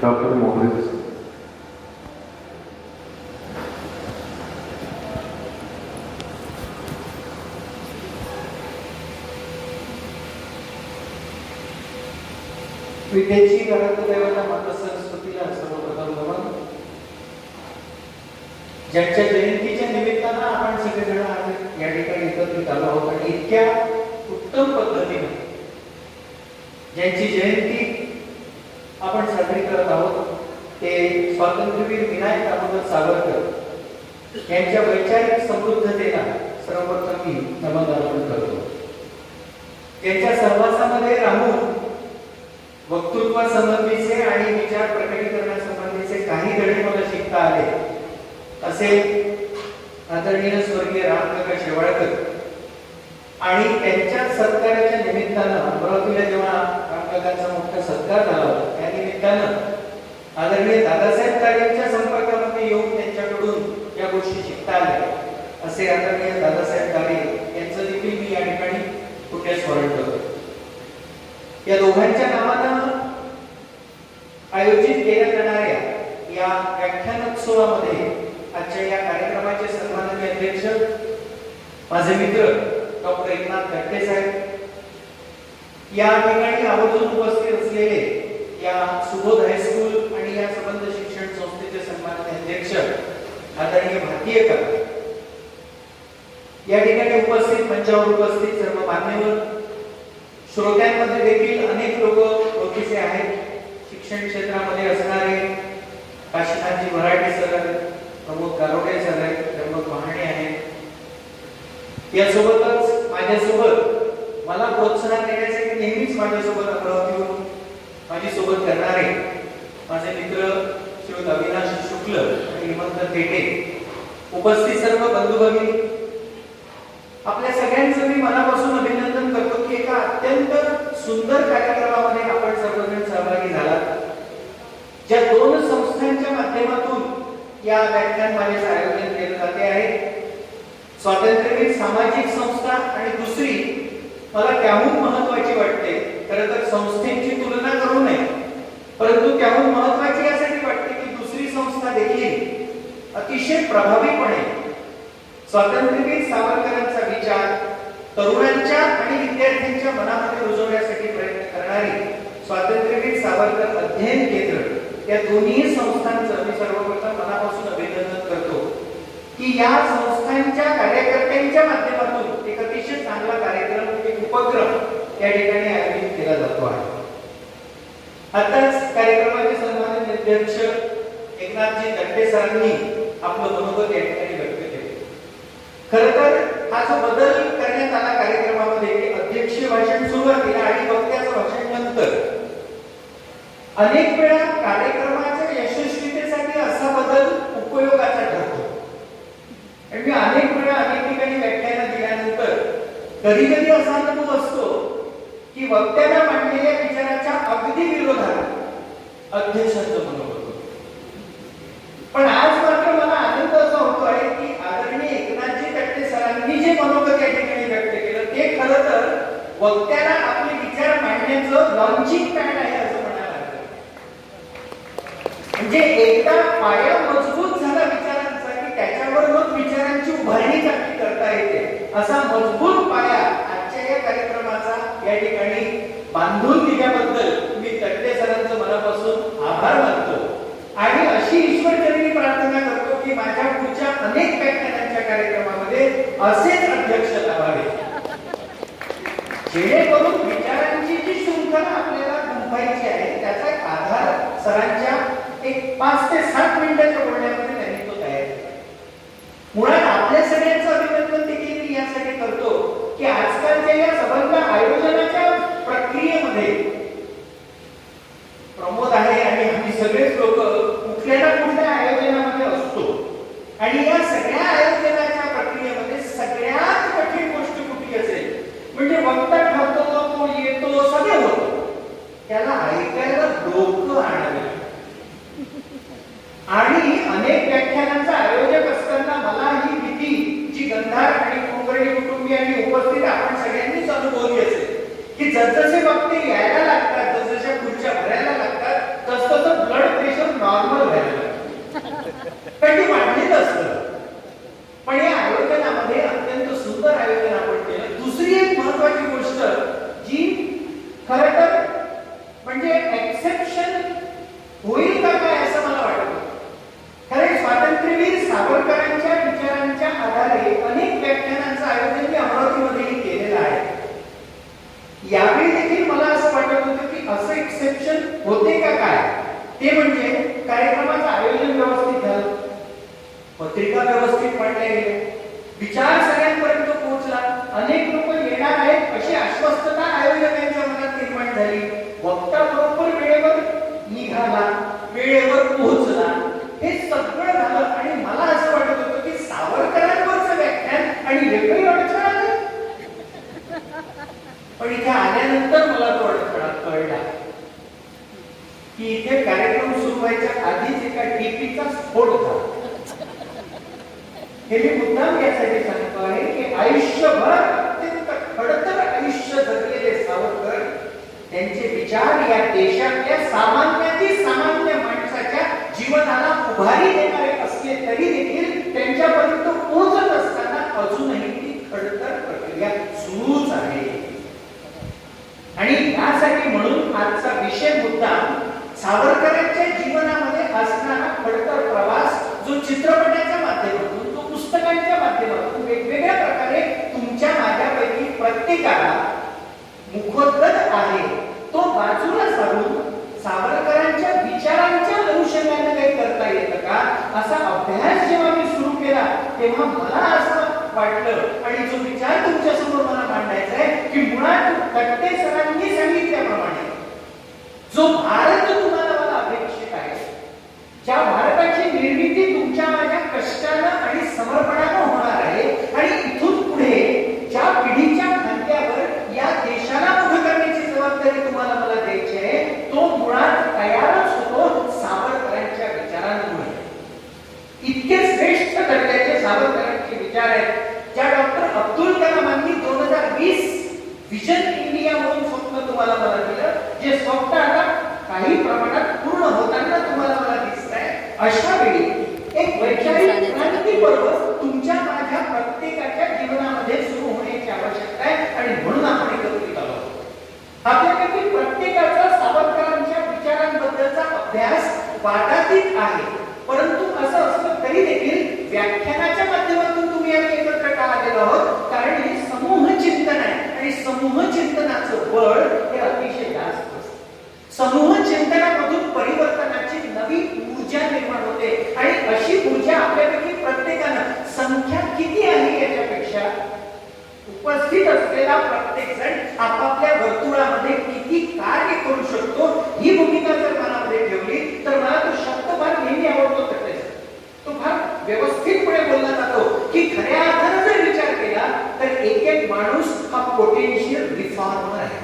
Doctor मोहरीत. विद्येची घरात देवाला माता सरस्वतीला सर्वप्रथम नमन. ज्यांच्या जयंतीच्या निमित्तानं आपण सगळेजण आज या ठिकाणी एकत्रित आलो आहोत आणि इतक्या उत्तम पद्धतीने ज्यांची जयंती आपण साजरी करत आहोत ते स्वातंत्र्यवीर विनायक दामोदर सावरकर यांच्या वैचारिक समृद्धतेला सर्वप्रथम मी नमन अर्पण करतो. त्यांच्या सहवासामध्ये राहून वक्तृत्वासंबंधीचे आणि विचार प्रकटीकरणासंबंधीचे काही धडे मला शिकता आले. असे आदरणीय स्वर्गीय रामकाका शेवाळकर आणि त्यांच्या सत्काराच्या निमित्तानं अमरावतीला जेव्हा रामकाकांचा मोठा सत्कार झाला त्या निमित्तानं आदरणीय दादासाहेब तारेंच्या संपर्कामध्ये येऊन त्यांच्याकडून या गोष्टी शिकता आल्या. असे आदरणीय दादासाहेब तारे यांचं देखील मी या ठिकाणी पुण्यस्मरण करतो. या दोघांच्या नावानं आयोजित केल्या जाणाऱ्या या व्याख्यानोत्सवामध्ये आजच्या या कार्यक्रमाचे सन्माननीय अध्यक्ष माझे मित्र डॉक्टर एकनाथ खडके साहेब, या ठिकाणी आवर्जून उपस्थित असलेले या सुबोध हायस्कूल आणि या संबंध शिक्षण संस्थेचे सन्माननीय अध्यक्ष आदरणीय भारतीय काका, या ठिकाणी उपस्थित मंचावर उपस्थित सर्व मान्यवर, श्रोत्यांमध्ये देखील अनेक लोक ओळखीचे आहेत. शिक्षण क्षेत्रामध्ये असणारे काशीनाथजी मराठे सर, प्रमोद गारोडे सर आहेत, प्रमोद महाणे आहेत. यासोबतच माझ्यासोबत मला प्रोत्साहन देण्यासाठी नेहमीच माझ्यासोबत अमरावतीहून माझ्यासोबत करणारे माझे मित्र श्री अविनाश शुक्ल आणि हेमंत थेटे, उपस्थित सर्व बंधू भगिनी, आपल्या सगळ्यांचं मी मनापासून अभिनंदन करतो की एका अत्यंत सुंदर कार्यक्रमामध्ये आपण सर्वजण सहभागी झालात. ज्या दोन संस्थांच्या माध्यमातून या व्याख्यानमालेचं आयोजन केले जाते आहे, स्वातंत्र्यवीर सामाजिक संस्था आणि दुसरी मला त्याहून महत्वाची वाटते, खरं तर संस्थेची तुलना करू नये, परंतु त्याहून महत्वाची यासाठी वाटते की दुसरी संस्था देखील अतिशय प्रभावीपणे स्वातंत्र्यवीर सावरकरांचा विचार तरुणांच्या आणि विद्यार्थ्यांच्या मनामध्ये रुजवण्यासाठी प्रयत्न करणारी स्वातंत्र्यवीर सावरकर अध्ययन केंद्र, या दोन्ही संस्थांचं मी सर्वप्रथम मनापासून अभिनंदन करतो की या संस्थांच्या कार्यकर्त्यांच्या माध्यमातून एक अतिशय चांगला कार्यक्रम, एक उपक्रम या ठिकाणी आयोजित केला जातो आहे. आताच कार्यक्रमाचे सन्माननीय अध्यक्ष एकनाथजी खडके सरांनी आपलं मनोगत या ठिकाणी व्यक्त केले. खरं तर हा जो बदल करण्यात आला कार्यक्रमामध्ये, अध्यक्षीय भाषण सुरुवातीला आणि वक्त्याचं भाषण नंतर, अनेक वेळा कार्यक्रमाच्या यशस्वीतेसाठी असा बदल उपयोगाचा ठरतो. आणि मी अनेक वेळा अनेक ठिकाणी व्याख्यानं दिल्यानंतर कधी कधी असा अनुभव असतो की वक्त्याला मांडलेल्या विचाराच्या अगदी विरोधात अध्यक्षांचं मनोगत होतं. पण आज मात्र मला आनंद असा होतो आहे की आदरणीय एकनाथजी खडके सरांनी जे मनोगत या ठिकाणी व्यक्त केलं ते खरं तर वक्त्याला आपले विचार मांडण्याचं लॉन्चिंग पॅड आहे असं म्हणायला लागतं. म्हणजे एकदा पाया मजबूत झाला विचारांचा की त्याच्यावर मग विचारांची उभारणी चांगली करता येते, असा मजबूत पाया आजच्या या कार्यक्रमाचा या ठिकाणी बांधून दिल्याबद्दल मी खडके सरांचं मनापासून आभार मानतो आणि अशी ईश्वरचरणी प्रार्थना करतो की माझ्या पुढच्या अनेक व्याख्यानांच्या कार्यक्रमामध्ये असेच अध्यक्ष लाभावे, जेणेकरून विचारांची जी शृंखला आपल्याला गुंफायची आहे त्याचा एक आधार सरांच्या एक 5 ते 7 मिनिटाच्या बोलण्यामध्ये त्यांनी तो तयार केला. मुळात आपल्या सगळ्यांचं अभिनंदन देखील मी यासाठी करतो की आजकालच्या या संबंध आयोजनाच्या प्रक्रियेमध्ये प्रमोद आहे आणि आम्ही सगळेच लोक कुठल्या ना कुठल्या आयोजनामध्ये असतो आणि या सगळ्या आयोजनाच्या प्रक्रियेमध्ये सगळ्यात कठीण गोष्ट कुठली असेल म्हणजे वक्ता ठरतो, तो येतो, सगळं होतं, त्याला ऐकायला डोकं आणावे. आणि अनेक व्याख्यानांचा आयोजक असताना मला ही भीती जी गंधार आणि कुलकर्णी कुटुंबियांनी उपस्थित आपण सगळ्यांनीच अनुभवली असेल की जसजसे वक्ते यायला लागतात, जसजशा खुर्च्या भरायला लागतात, तसतसं ब्लड ते म्हणजे कार्यक्रमाचं आयोजन व्यवस्थित झालं, पत्रिका व्यवस्थित मांडल्या गेल्या, विचार सगळ्यांपर्यंत पोहोचला, अनेक लोक येणार आहेत अशी आश्वस्तता आयोजकांच्या मनात निर्माण झाली, वक्ता बरोबर वेळेवर निघाला, वेळेवर पोहोचला, हे सगळं झालं. आणि मला असं वाटत होतं की सावरकरांवरचं व्याख्यान आणि वेगळी अडचण आली. पण इथे आल्यानंतर मला तो अडथळा कळला की इथे कार्यक्रम सुरू व्हायच्या आधीच एका टीपीचा स्फोट झाला. हे मी मुद्दाम यासाठी सांगतो आहे की आयुष्यभर अत्यंत खडतर आयुष्य जगलेले सावरकर, त्यांचे विचार या देशातल्या सामान्यातील सामान्य माणसाच्या जीवनाला उभारी देणारे असले तरी देखील त्यांच्यापर्यंत पोहोचत असताना अजूनही ती खडतर प्रक्रिया सुरूच आहे. आणि यासाठी म्हणून आजचा विषय मुद्दाम सावरकरांच्या जीवनामध्ये असणारा खडतर प्रवास, जो चित्रपटाच्या माध्यमातून, तो पुस्तकांच्या माध्यमातून वेगवेगळ्या प्रकारे तुमच्या माझ्यापैकी प्रत्येकाला मुखोद्गत आहे, तो बाजूला सारून सावरकरांच्या विचारांच्या अनुषंगाने काही करता येतं का असा अभ्यास जेव्हा मी सुरू केला तेव्हा मला असं वाटलं, आणि जो विचार तुमच्या समोर मला मांडायचा आहे की मुळात कट्टे सरांनी सांगितल्याप्रमाणे जो भारत तुम्हाला मला अपेक्षित आहे, ज्या भारताची निर्मिती तुमच्या माझ्या कष्टानं आणि समर्पणानं होणार आहे, आणि इथून पुढे ज्या पिढीच्या खांद्यावर या देशाला उभं करण्याची जबाबदारी तुम्हाला मला द्यायची आहे, तो मुळात तयारच होतो सावरकरांच्या विचारांमुळे. इतके श्रेष्ठ दर्जाचे सावरकरांचे विचार आहेत, ज्या डॉक्टर अब्दुल कलामांनी 2020 विजन इंडिया म्हणून स्वप्न तुम्हाला मला दिलं, जे स्वप्न आता काही प्रमाणात पूर्ण होताना तुम्हाला मला दिसत आहे. अशा वेळी एक वैचारिक क्रांती पर्व तुमच्या माझ्या प्रत्येकाच्या जीवनामध्ये सुरू होण्याची आवश्यकता आहे, आणि म्हणून आपण एकत्रित आलो. आपल्यापैकी प्रत्येकाचा सावरकरांच्या विचारांबद्दलचा अभ्यास वादातीत आहे, परंतु असं असलं तरी देखील व्याख्यानाच्या माध्यमातून तुम्ही आम्ही एकत्र का आलेलो आहोत, कारण हे समूह चिंतन आहे, आणि समूह चिंतनाचं बळ हे अतिशय जास्त असतं. समूह चिंतनामधून परिवर्तनाची नवी ऊर्जा निर्माण होते, आणि अशी ऊर्जा आपल्यापैकी प्रत्येकानं, संख्या किती आहे याच्यापेक्षा उपस्थित असलेला प्रत्येक जण आपापल्या वर्तुळामध्ये किती कार्य करू शकतो ही भूमिका जर मनामध्ये ठेवली तर मला तो शब्द फार नेहमी आवडतो. तो फार व्यवस्थितपणे बोलला जातो की खऱ्या अर्थानं जर विचार केला तर एक एक माणूस हा पोटेन्शियल रिफॉर्मर आहे,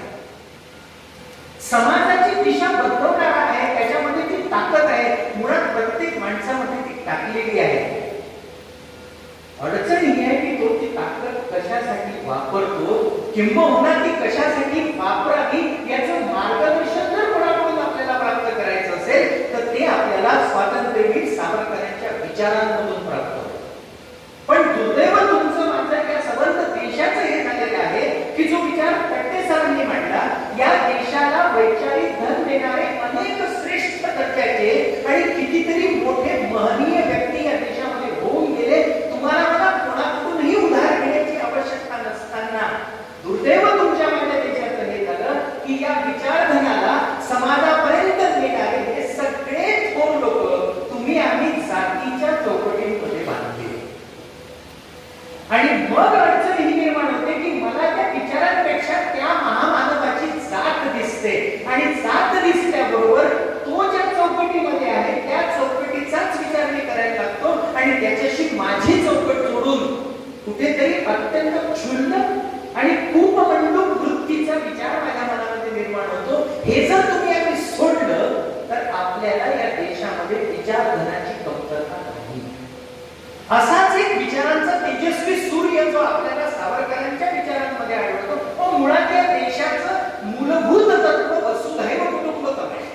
समाजाची दिशा बदलवणारा आहे, त्याच्यामध्ये ती ताकद आहे, मुळात प्रत्येक माणसामध्ये ती टाकलेली आहे. अडचण ही आहे की तो ती ताकद कशासाठी वापरतो, किंबहुना ती कशासाठी वापरावी याचं मार्गदर्शन जर कोणाकडून आपल्याला प्राप्त करायचं असेल तर ते आपल्याला स्वातंत्र्यवीर सावरकरांच्या विचारांमधून प्राप्त होतं. पण दुर्दैव तुमचं माझं या संबंध देशाचं हे झालेलं आहे की जो विचार कट्टे सरांनी मांडला, या देशाला वैचारिक धन देणारे अनेक श्रेष्ठ दर्जाचे आणि कितीतरी मोठे महनीय व्यक्ती या देशामध्ये होऊन गेले. तुम्हाला मला कोणाकडूनही उधार घेण्याची आवश्यकता नसताना दुर्दैव तुमच्या माझ्या देशाचं हे झालं की या विचारधनाला समाजापर्यंत नेणारे हे सगळे थोर लोक तुम्ही आम्ही जातीच्या चौकटीमध्ये बांधले. आणि मग अडचण ही निर्माण होते की मला त्या विचारांपेक्षा त्या महामानवाची जात दिसते, आणि जात दिसल्याबरोबर तो ज्या चौकटीमध्ये आहे त्या चौकटीचाच विचार मी करायला लागतो, आणि त्याच्याशी माझी चौकट जोडून कुठेतरी अत्यंत क्षुल्लक आणि खूप मंडूक वृत्तीचा विचार माझ्या मनामध्ये निर्माण होतो. हे जर तुम्ही आम्ही सोडलं तर आपल्याला या देशामध्ये विचारधनाची कमतरता नाही. असाच एक विचारांचा तेजस्वी सूर्य जो आपल्याला सावरकरांच्या विचारांमध्ये आढळतो, तो मुळात या देशाचं मूलभूत तत्व वसुधैव कुटुंबकम आहे.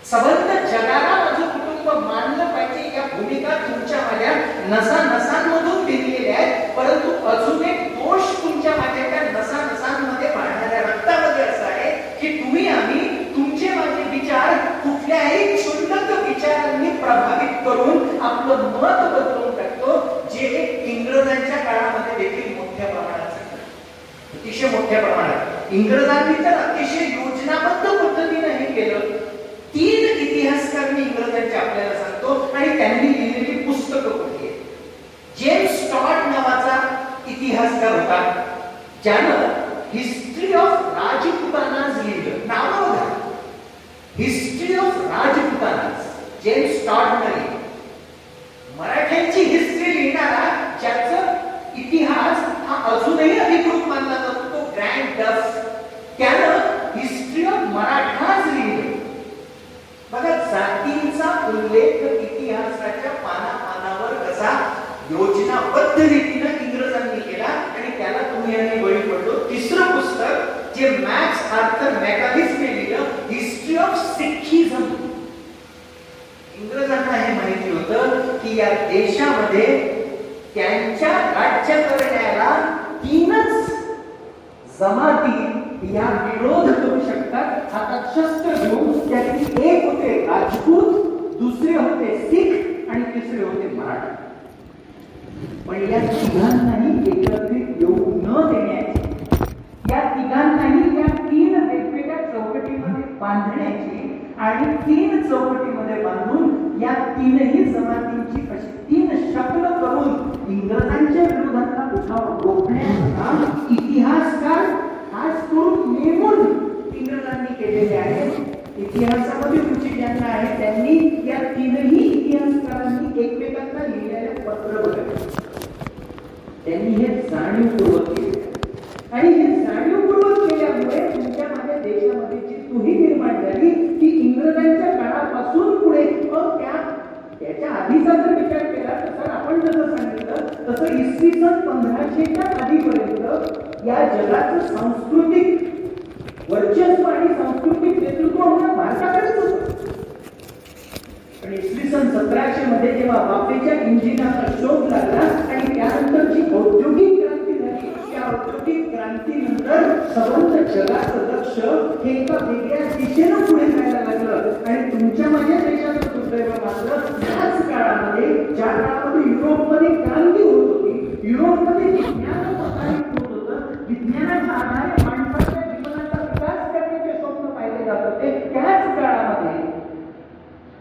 सबंध जगाला माझं कुटुंब मानलं पाहिजे या भूमिका तुमच्या माझ्या नसानसांमधून भिनलेल्या आहेत, परंतु अजून एक दोष तुमच्या माझ्या त्या नसानसांमध्ये वाढणाऱ्या रक्तामध्ये असा आहे की तुम्ही आम्ही तुमचे माझे विचार कुठल्याही क्षुल्लक विचारांनी प्रभावित करून आपलं मत बदलून टाकतो, जे इंग्रजांच्या काळामध्ये देखील मोठ्या प्रमाणात झालं, अतिशय मोठ्या प्रमाणात. इंग्रजांनी तर अतिशय योजनाबद्ध पद्धतीने हे केलं. 3 इतिहासकार आपल्याला सांगतो आणि त्यांनी लिहिलेली पुस्तकं कुठली आहेत. जेम्स टॉड नावाचा इतिहासकार होता, ज्यानं हिस्ट्री ऑफ राजपुतानाज लिहिलं. नाव बघा, हिस्ट्री ऑफ राजपुतानाज, जेम्स टॉडने. मराठ्यांची हिस्ट्री लिहिणारा, ज्याचा इतिहास हा अजूनही अधिकृत मानला जातो, तो ग्रँड डस, त्यानं हिस्ट्री ऑफ मराठाज लिहिलं. बघा, जातींचा उल्लेख इतिहासाच्या पानापानावर कसा योजनाबद्ध रीतीने इंग्रजांनी केला आणि त्याला तुम्ही आणि बळी पडलो. तिसरं पुस्तक जे मॅक्स आर्थर मॅकॅलिसने लिहिलं, हिस्ट्री ऑफ सिखिझम. इंग्रजांना हे माहिती होतं की या देशामध्ये त्यांच्या राज्य करण्याला 3च जमाती या विरोध करू शकतात. हातात शस्त्र घेऊन. त्यातली एक होते राजपूत, दुसरे होते सिख आणि तिसरे होते मराठा. पण या तिघांनाही एकत्रित येऊ न देण्याची, या तिघांनाही या 3 वेगवेगळ्या चौकटीमध्ये बांधण्याची आणि 3 चौकटीमध्ये बांधून या 3ही जमातींची अशी 3 शक्ल करून इंग्रजांच्या विरोधातला उठाव रोखण्याचं काम इतिहासकार खास करून नेमून इंग्रजांनी केलेले आहे. इतिहासामध्ये रुची ज्यांना आहे त्यांनी या 3ही इतिहासकारांनी एकमेकांना लिहिलेले पत्र बघितले. त्यांनी हे जाणीवपूर्वक केले आणि हे जाणीवपूर्वक केल्यामुळे तुमच्या माझ्या देशामध्ये जी तुही निर्माण झाली ती इंग्रजांच्या काळापासून पुढे. त्याच्या आधीचा जर विचार केला तर आपण जसं सांगितलं तसं इसवी सन 1500च्या आधीपर्यंत या जगाचं सांस्कृतिक वर्चस्व आणि सांस्कृतिक नेतृत्व होणं भारताकडेच होतं. पण इसवी सन 1700 मध्ये जेव्हा वाफेच्या इंजिनाचा शोध लागला आणि त्यानंतर जी औद्योगिक क्रांती झाली, त्या औद्योगिक क्रांतीनंतर संपूर्ण जगाचं लक्ष हे एका वेगळ्या दिशेनं पुढे जायला लागलं. आणि तुमच्या माझ्या देशाचं दुर्दैव मात्र याच काळामध्ये, ज्या काळामध्ये युरोपमध्ये क्रांती होत होती, युरोपमध्ये विज्ञान प्रसारित होत होतं, विज्ञानाच्या आधारे माणसाच्या जीवनाचा विकास करण्याचे स्वप्न पाहिले जात होते, त्याच काळामध्ये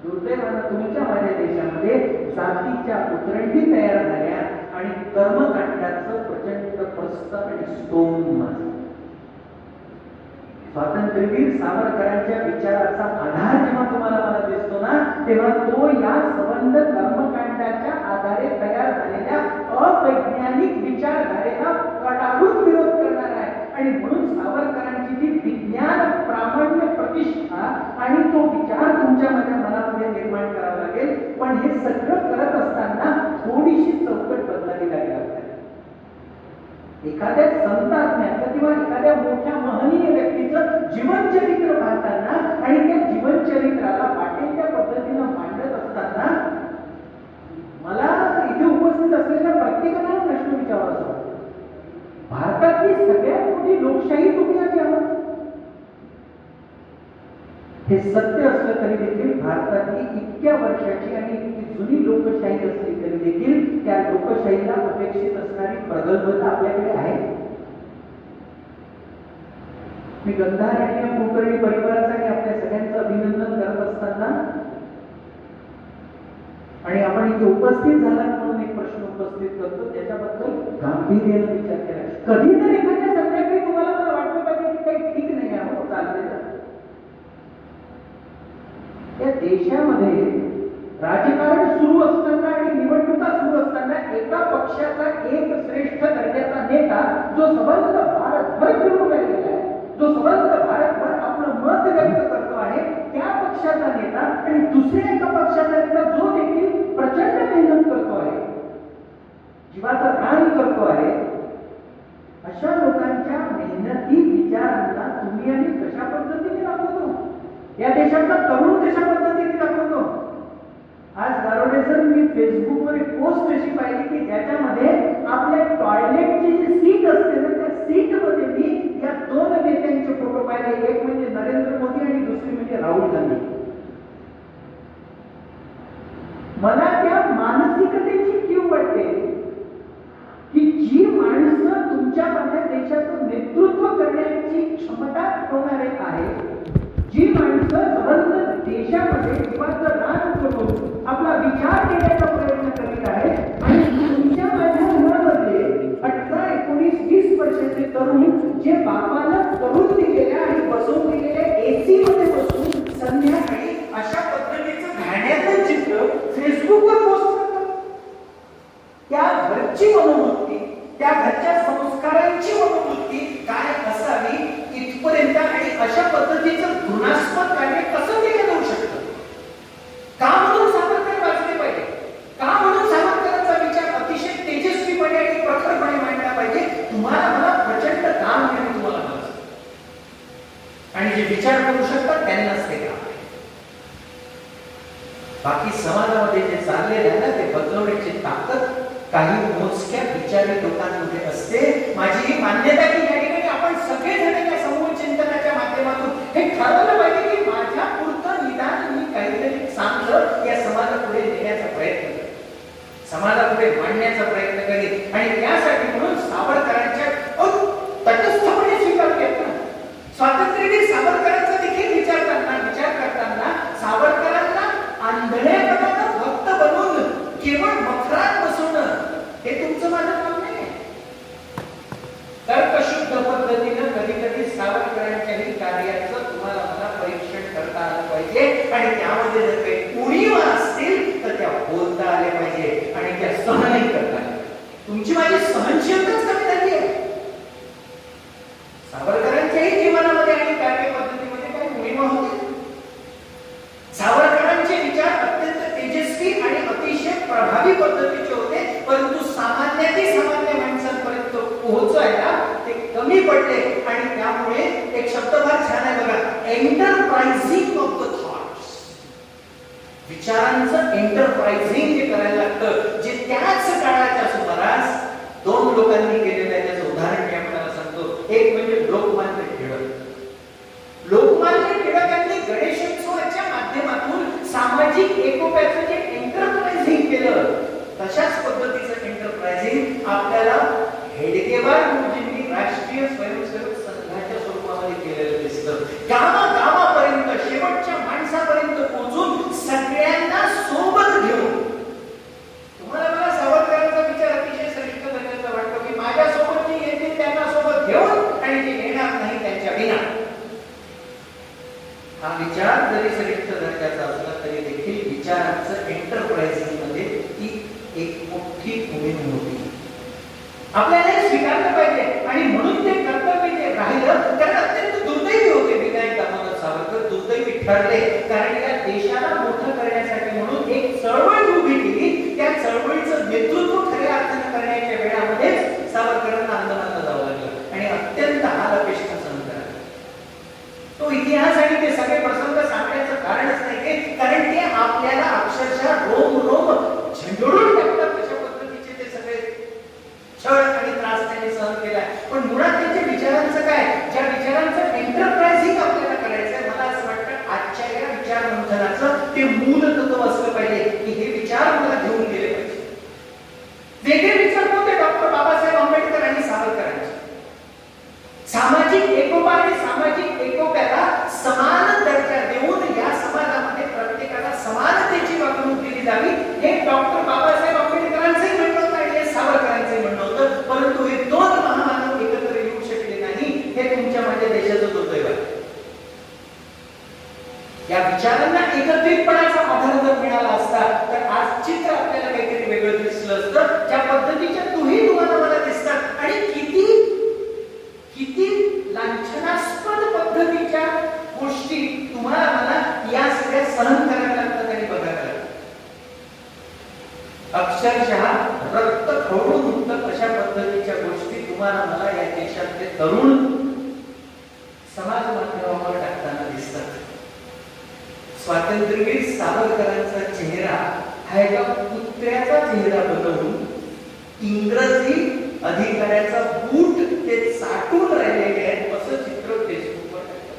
दुर्दैवानं तुमच्या माझ्या देशामध्ये जातीच्या उतरंडी तयार झाल्या आणि कर्मकांडाचं प्रचंड प्रस्ताव आणि स्तोम माजलं. स्वातंत्र्यवीर सावरकरांच्या विचाराचा आधार जेव्हा तुम्हाला मला दिसतो ना, तेव्हा तो या संबंध कर्मकांडाच्या आधारे तयार झालेल्या अवैज्ञानिक विचारधारेला कडाडून विरोध करणार आहे. आणि म्हणून सावरकरांची जी विज्ञान प्रामाण्य प्रतिष्ठा आणि तो विचार तुमच्या माझ्या मनामध्ये निर्माण करावा लागेल. पण हे सगळं करत असताना थोडीशी चौकट बदलावी लागेल आपल्याला. एखाद्या संतात्म्याचं किंवा एखाद्या मोठ्या महनीय व्यक्तीचं जीवनचरित्र पाहताना आणि त्या जीवनचरित्राला वाटेल त्या पद्धतीनं मांडत असताना मला इथे उपस्थित असलेल्या प्रत्येकाला प्रश्न विचारावा असतो, भारतातली सगळ्यात मोठी लोकशाही कुठे आहोत? हे सत्य असलं तरी देखील भारतातली इतक्या वर्षाची आणि इतकी जुनी लोकशाही असली तरी देखील त्या लोकशाहीला अपेक्षित असणारी प्रगल्भता आपल्याकडे आहे. मी गंधार आणि या कुलकर्णी परिवाराचं आणि आपल्या सगळ्यांचं अभिनंदन करत असताना आणि आपण इथे उपस्थित झाला म्हणून एक प्रश्न उपस्थित करतो, त्याच्याबद्दल गांभीर्याने विचार केला. कधी तर एखाद्या संध्याकाळी तुम्हाला मला वाटलं पाहिजे की काही ठीक नाही आहे, चालते या देशामध्ये राजकारण सुरू असताना आणि निवडणुका सुरू असताना एका पक्षाचा एक श्रेष्ठ दर्जाचा नेता जो संबंध भारतभर फिरून राहिलेला आहे, जो संबंध भारतभर आपलं मत व्यक्त करतो आहे, त्या पक्षाचा नेता आणि दुसऱ्या एका पक्षाचा नेता जो देखील प्रचंड मेहनत करतो आहे, जीवाचं रान करतो आहे, अशा लोकांच्या मेहनती विचारांना तुम्ही आणि कशा पद्धतीने दाखवतो? या देशातला तरुण कशा पद्धतीने दाखवतो? आज गारोडे सर, मी फेसबुकवर एक पोस्ट अशी पाहिली की ज्याच्यामध्ये आपल्या टॉयलेटची जी सीट असते ना, त्या सीट मध्ये मी या 2 नेत्यांचे फोटो पाहिले. एक म्हणजे नरेंद्र मोदी आणि दुसरी म्हणजे राहुल गांधी. मला त्या मानसिकतेची कीव वाटते की जी माणसं तुमच्या माझ्या देशाचं नेतृत्व करण्याची क्षमता ठेवणारे आहे, जी माणसं संबंध देशामध्ये जीवाचं रान करून फेसबुकवर पोस्ट करतात. त्या घरची मनोवृत्ती, त्या घरच्या संस्कारांची मनोवृत्ती काय असावी इथपर्यंत आणि अशा पद्धतीचं घृणास्पद कार्य कसं केलं जाऊ शकतं? का म्हणून सावरकर वाचले पाहिजे? का म्हणून सावरकरांचा विचार अतिशय तेजस्वीपणे आणि प्रखरपणे मांडला पाहिजे? तुम्हाला मला प्रचंड काम मिळेल तुम्हाला मला. आणि जे विचार करू शकतात त्यांनाच ते काम. बाकी समाजामध्ये जे चाललेलं आहे ना ते बदलवण्याची ताकद काही मोजक्या विचारी लोकांमध्ये असते. माझी ही मान्यता की या ठिकाणी आपण सगळेजण या समूह चिंतनाच्या माध्यमातून हे ठरवलं पाहिजे की माझ्या पुरतं निदान मी काहीतरी चांगलं या समाजापुढे नेण्याचा प्रयत्न करेन, समाजापुढे मांडण्याचा प्रयत्न करेन. आणि त्यासाठी म्हणून सावरकरांच्या तटस्थपणे स्वीकार केला. स्वातंत्र्यवीर सावरकरांचा देखील विचार करताना सावरकरांना आंधळेपणानं भक्त बनवून केवळ मखरात बसवणं हे तुमचं माझं काम नाही. तर्कशुद्ध पद्धतीनं कधी कधी सावरकरांच्याही कार्याचं तुम्हाला मला परीक्षण करता आलं पाहिजे. आणि त्यामध्ये जर काही उणीवा असतील तर त्या बोलता आल्या पाहिजे आणि त्या सहनही करता आल्या. तुमची माझी सहनशीलताच कमी झाली आहे. सावरकरांच्याही जीवनामध्ये आणि कार्यपद्धतीमध्ये काही उणीवा होती. सावरकरांचे विचार अत्यंत तेजस्वी आणि अतिशय प्रभावी पद्धतीचे होते, परंतु सामान्यातील सामान्य माणसांपर्यंत पोहोचायला ते कमी पडले. आणि त्यामुळे एक शब्द फार छान आहे बघा, एंटरप्राइझिंग ऑफ द थॉट्स. विचारांचं एंटरप्राइझिंग जे करायला लागतं, जे त्याच काळाच्या सुमारास दोन लोकांनी केलेलं आहे. त्याचं उदाहरण मी आपल्याला सांगतो. एक म्हणजे लोकमान्य टिळक. लोकमान्य टिळकांनी गणेशोत्सवाच्या माध्यमातून सामाजिक एकोप्याचं जे एंटरप्राइझिंग केलं, तशाच पद्धतीचं एंटरप्राइझिंग आपल्याला हेडगेवार गुरुजींनी राष्ट्रीय स्वयंसेवक संघाच्या स्वरूपामध्ये केलेलं दिसतं. गावागावापर्यंत शेवटच्या माणसापर्यंत पोहोचून सगळ्यांना सोबत घेऊन. तुम्हाला मला सावरकरांचा विचार अतिशय श्रेष्ठ दर्जाचा वाटतो की माझ्या सोबत जे येतील त्यांना सोबत घेऊन आणि जे येणार नाही त्यांच्या विना. हा विचार जरी श्रेष्ठ दर्जाचा असला तरी देखील विचारांचं एंटरप्राइझिंग मध्ये ती एक मोठी भूमिका होती. आपल्याला स्वीकारलं पाहिजे. आणि म्हणून ते कर्तव्य जे राहिलं त्याला अत्यंत दुर्दैवी होते. विनायक दामोदर सावरकर दुर्दैवी ठरले, कारण या देशाला मोठं करण्यासाठी म्हणून एक चळवळ उभी केली. त्या चळवळीचं नेतृत्व खऱ्या अर्थाने करण्याच्या वेळामध्ये सावरकरांना आंदोलनाला जावं लागलं आणि अत्यंत हालअपेष्टा सहन करायला. तो इतिहास आणि ते सगळे प्रसंग सांगण्याचं कारणच नाही, कारण ते आपल्याला अक्षरशः रोम रोम झंझोडून टाकतात. कशा पद्धतीचे ते सगळे छळ आणि त्रास त्यांनी सहन केला. पण मुळात त्यांच्या विचारांचं काय, ज्या विचारांचं एंटरप्राइझिंग आपल्याला करायचंय, मला असं वाटतं आजच्या या विचार मंथनाचं ते मूल तत्व असलं पाहिजे की हे विचार मला घेऊन गेले पाहिजे. वेगळे विचार होते डॉक्टर बाबासाहेब आंबेडकर आणि सावरकरांचे. सामाजिक एकोपा आणि सामाजिक एकोप्याला समान दर्जा देऊन या समाजामध्ये प्रत्येकाला समानतेची वागणूक दिली जावी, हे डॉक्टर बाबासाहेब आंबेडकरांचंही म्हणणं होतं आणि हे सावरकरांचंही म्हणणं होतं. परंतु हे दोन महामानव एकत्र येऊ शकले नाही. हे तुमच्या माझ्या देशाचं दुर्दैव आहे. या विचारांना एकत्रितपणाचा आधार जर मिळाला असता तर आज चित्र आपल्याला काहीतरी वेगळं दिसलं असतं. ज्या पद्धतीच्या तुम्हाला मला दिसतात आणि किती लांछनास्पद पद्धतीच्या गोष्टी तुम्हाला मला या सगळ्या सहन करायला लागतात आणि बघायला लागतात. अक्षरशः रक्त खवळून उठतं अशा पद्धतीच्या गोष्टी तुम्हाला मला या देशातले तरुण समाज माध्यमावर टाकताना दिसतात. स्वातंत्र्यवीर सावरकरांचा चेहरा हा एका कुत्र्याचा चेहरा बनवून इंग्रजी अधिकाऱ्याचा बूट ते साठून राहिलेले आहेत असं चित्र फेसबुकवर टाकलं.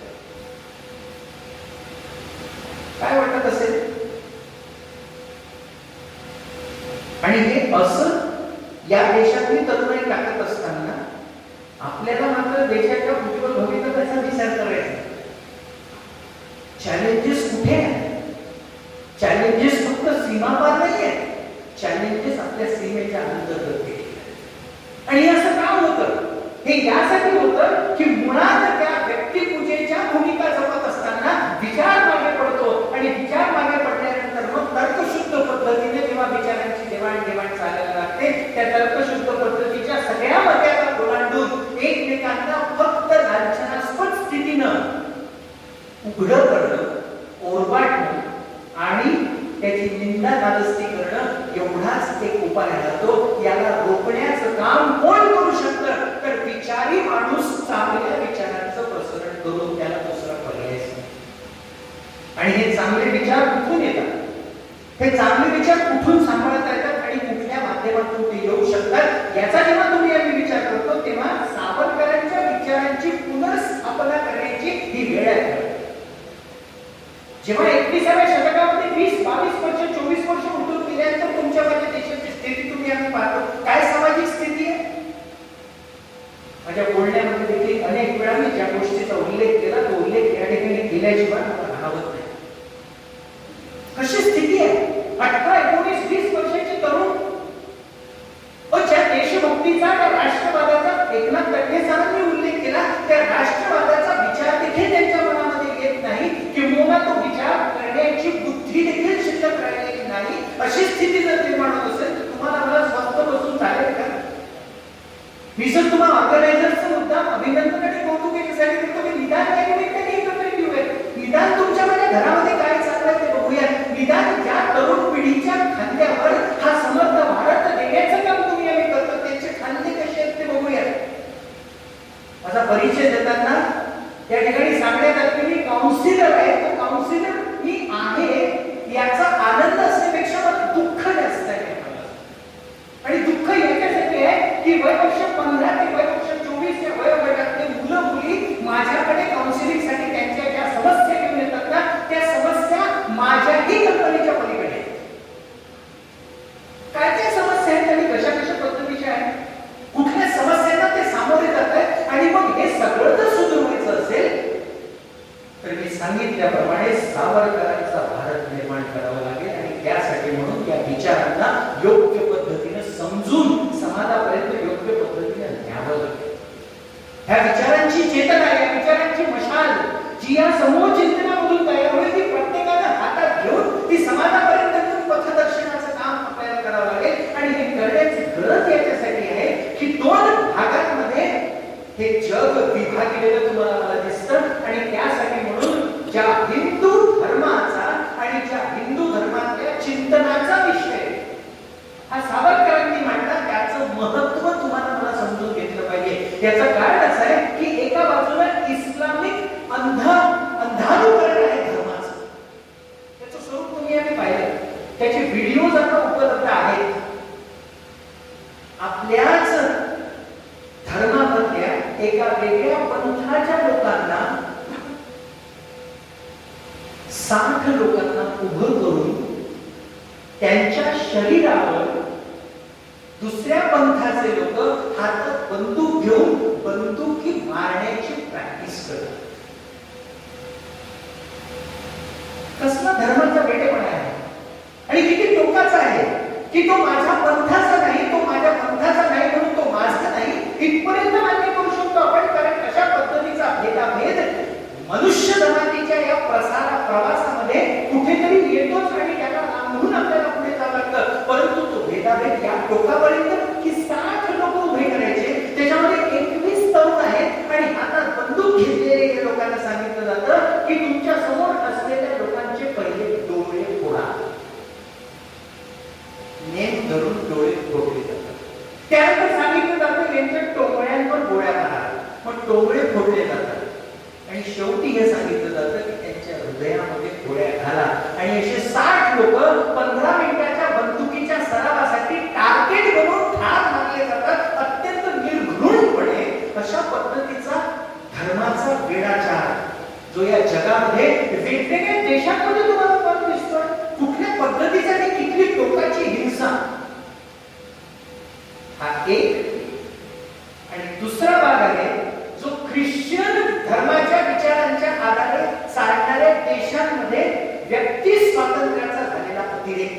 काय वाटत असेल? आणि हे असं या देशातली तरुणाई टाकत असताना आपल्याला मात्र देशाच्या उज्ज्वल भवितव्याचा विचार करायचा. चॅलेंजेस कुठे आहेत? चॅलेंजेस फक्त सीमापार नाही आहेत, चॅलेंजेस आपल्या सीमेच्या अंतर्गत. आणि असं का होतं? हे यासाठी होतं की मुळात त्या व्यक्तिपूजेच्या भूमिका जपत असताना विचार मागे पडतो आणि विचार मागे पडल्यानंतर मग तर्कशुद्ध एकमेकांना फक्त लांछनास्पद स्थितीनं उघडं करणं, ओरबाटणं आणि त्याची निंदा नादस्ती करणं एवढाच एक उपाय राहतो. याला रोखण्याचं काम कोण करू शकतं? तर विचारी माणूस चांगल्या विचारांचं प्रसरण करून त्याला दुसरा पर्याय नाही. आणि हे चांगले विचार कुठून येतात? हे चांगले विचार कुठून सांभाळता येतात आणि कुठल्या माध्यमातून ते येऊ शकतात? याचा जेव्हा तुम्ही आम्ही विचार करतो तेव्हा सावरकरांच्या विचारांची पुनर्स्थापना करण्याची ही वेळ आहे. जेव्हा 21व्या शतकामध्ये 20-22 वर्ष 24 वर्ष उठून गेल्यानंतर तुमच्या माझ्या देशाची स्थिती तुम्ही आम्ही पाहतो, काय सामाजिक स्थिती आहे? माझ्या बोलण्यामध्ये देखील अनेक वेळा मी ज्या गोष्टीचा उल्लेख केला तो उल्लेख या ठिकाणी केल्याशिवाय मला राहत नाही. कशी स्थिती आहे? 18, 19, 20 वर्षाचे तरुण ज्या देशभक्तीचा त्या राष्ट्रवादाचा एकनाथ खडसे सरांनी उल्लेख केला, त्या राष्ट्रवादाचा विचार देखील त्यांच्या मनामध्ये येत नाही, किंवा तो विचार करण्याची बुद्धी देखील शिल्लक राहिलेली नाही. अशी स्थिती जर निर्माण होत असेल तर तुम्हाला मला स्वस्त बसून चालेल का? मी जर तुम्हाला ऑर्गनायझरचा मुद्दा अभिनंदन आणि कौतुक याच्यासाठी करतो की निदान या निमित्ताने एकत्र येऊया, निदान तुमच्या माझ्या घरामध्ये काय चाललंय ते बघूया, निदान या तरुण पिढीच्या खांद्यावर हा समर्थ भारत देण्याचं काम तुम्ही आम्ही करतो, त्यांचे खांदे कसे आहेत ते बघूया. माझा परिचय देताना या ठिकाणी सांगण्यात आलं की मी काउन्सिलर आहे. तो काउन्सिलर मी आहे याचा आनंद असण्यापेक्षा मला दुःख जास्त आहे. आणि दुःख याच्यासाठी आहे की वयवर्ष 15 ते वयवर्ष 24 या वयोगटातले मुलं मुली माझ्याकडे काउन्सिलिंगसाठी त्यांच्या ज्या समस्या घेऊन येतात ना, त्या समस्या माझ्याही कल्पनेच्या पलीकडे आहेत. काय काय समस्या आहेत आणि कशा कशा पद्धतीच्या आहेत, कुठल्या समस्यांना ते सामोरे जात आहेत. आणि मग हे सगळं जर सुधारायचं असेल तर मी सांगितल्याप्रमाणे सावरकरांचा भारत निर्माण करावा लागेल. आणि त्यासाठी म्हणून या विचारांना योग्य पद्धतीने समजून समाजापर्यंत योग्य पद्धतीने न्यावं लागेल. ह्या विचारांची चेतना, या विचारांची मशाल जी या समूह चिंतनामधून तयार होईल ती प्रत्येकाने हातात घेऊन ती समाजापर्यंत पथदर्शनाचं काम आपल्याला करावं लागेल. आणि हे करण्याची गरज याच्यासाठी आहे की 2 भागांमध्ये हे जग विभागलेलं तुम्हाला मला दिसतं. आणि त्यासाठी म्हणून ज्या हिंदू धर्माचा आणि ज्या हिंदू धर्मातल्या चिंतनाचा विषय हा सावरकरांनी मांडला, त्याचं महत्त्व तुम्हाला मला समजून घेतलं पाहिजे. याचं कारण असं आहे की एका बाजूला इस्लामिक अंधानुकरण आहे धर्माचं. त्याचं स्वरूप तुम्ही आम्ही पाहिलं, त्याचे व्हिडिओज आता उपलब्ध आहेत. आपल्याच धर्मामधल्या एका वेगळ्या पंथाच्या लोकांना 60 लोकांना उभं करून त्यांच्या शरीरावर दुसऱ्या पंथाचे लोक हातात बंदूक घेऊन बंदुकी मारण्याची प्रॅक्टिस करतात. कसला धर्माचा वेडेपणा आहे आणि किती टोकाचा आहे की तो माझ्या पंथाचा नाही, तो माझ्या पंथाचा नाही म्हणून तो माझा नाही इथपर्यंत मान्य करू शकतो आपण. कारण अशा पद्धतीचा भेदाभेद मनुष्य जमातीच्या या प्रवासामध्ये कुठेतरी येतोच आणि त्याला लांबून आपल्याला पुढे जावं लागतं. परंतु तो भेदाभेद या टोकापर्यंत की 60 लोक उभे करायचे, त्याच्यामध्ये 21 तरुण आहेत आणि हातात बंदूक घेतलेले या लोकांना सांगितलं जातं की तुमच्या समोर असलेल्या लोकांचे पहिले डोळे फोडा. नेम धरून डोळे फोडले जातात. त्यानंतर सांगितलं जातं यांच्या टोंगळ्यांवर गोळ्या मारा. मग टोंगळे फोडले जातात आणि शेवटी हे सांगितलं जातं की त्यांच्या हृदयामध्ये गोळ्या घाला. आणि असे 60 लोक 15 मिनिटाच्या बंदुकीच्या सरावासाठी टार्गेट बनवून ठार मारले जातात. अत्यंत निर्घृणपणे अशा पद्धतीचा धर्माचा वेडाचार जो या जगामध्ये वेगवेगळ्या देशांमध्ये तुम्हाला दिसतोय. कुठल्या पद्धतीसाठी किती टोकाची हिंसा, हा एक. आणि दुसरा भाग आहे जो ख्रिश्चन धर्माच्या विचारांच्या आधारे चालणाऱ्या देशांमध्ये व्यक्ती स्वातंत्र्याचा झालेला अतिरेक.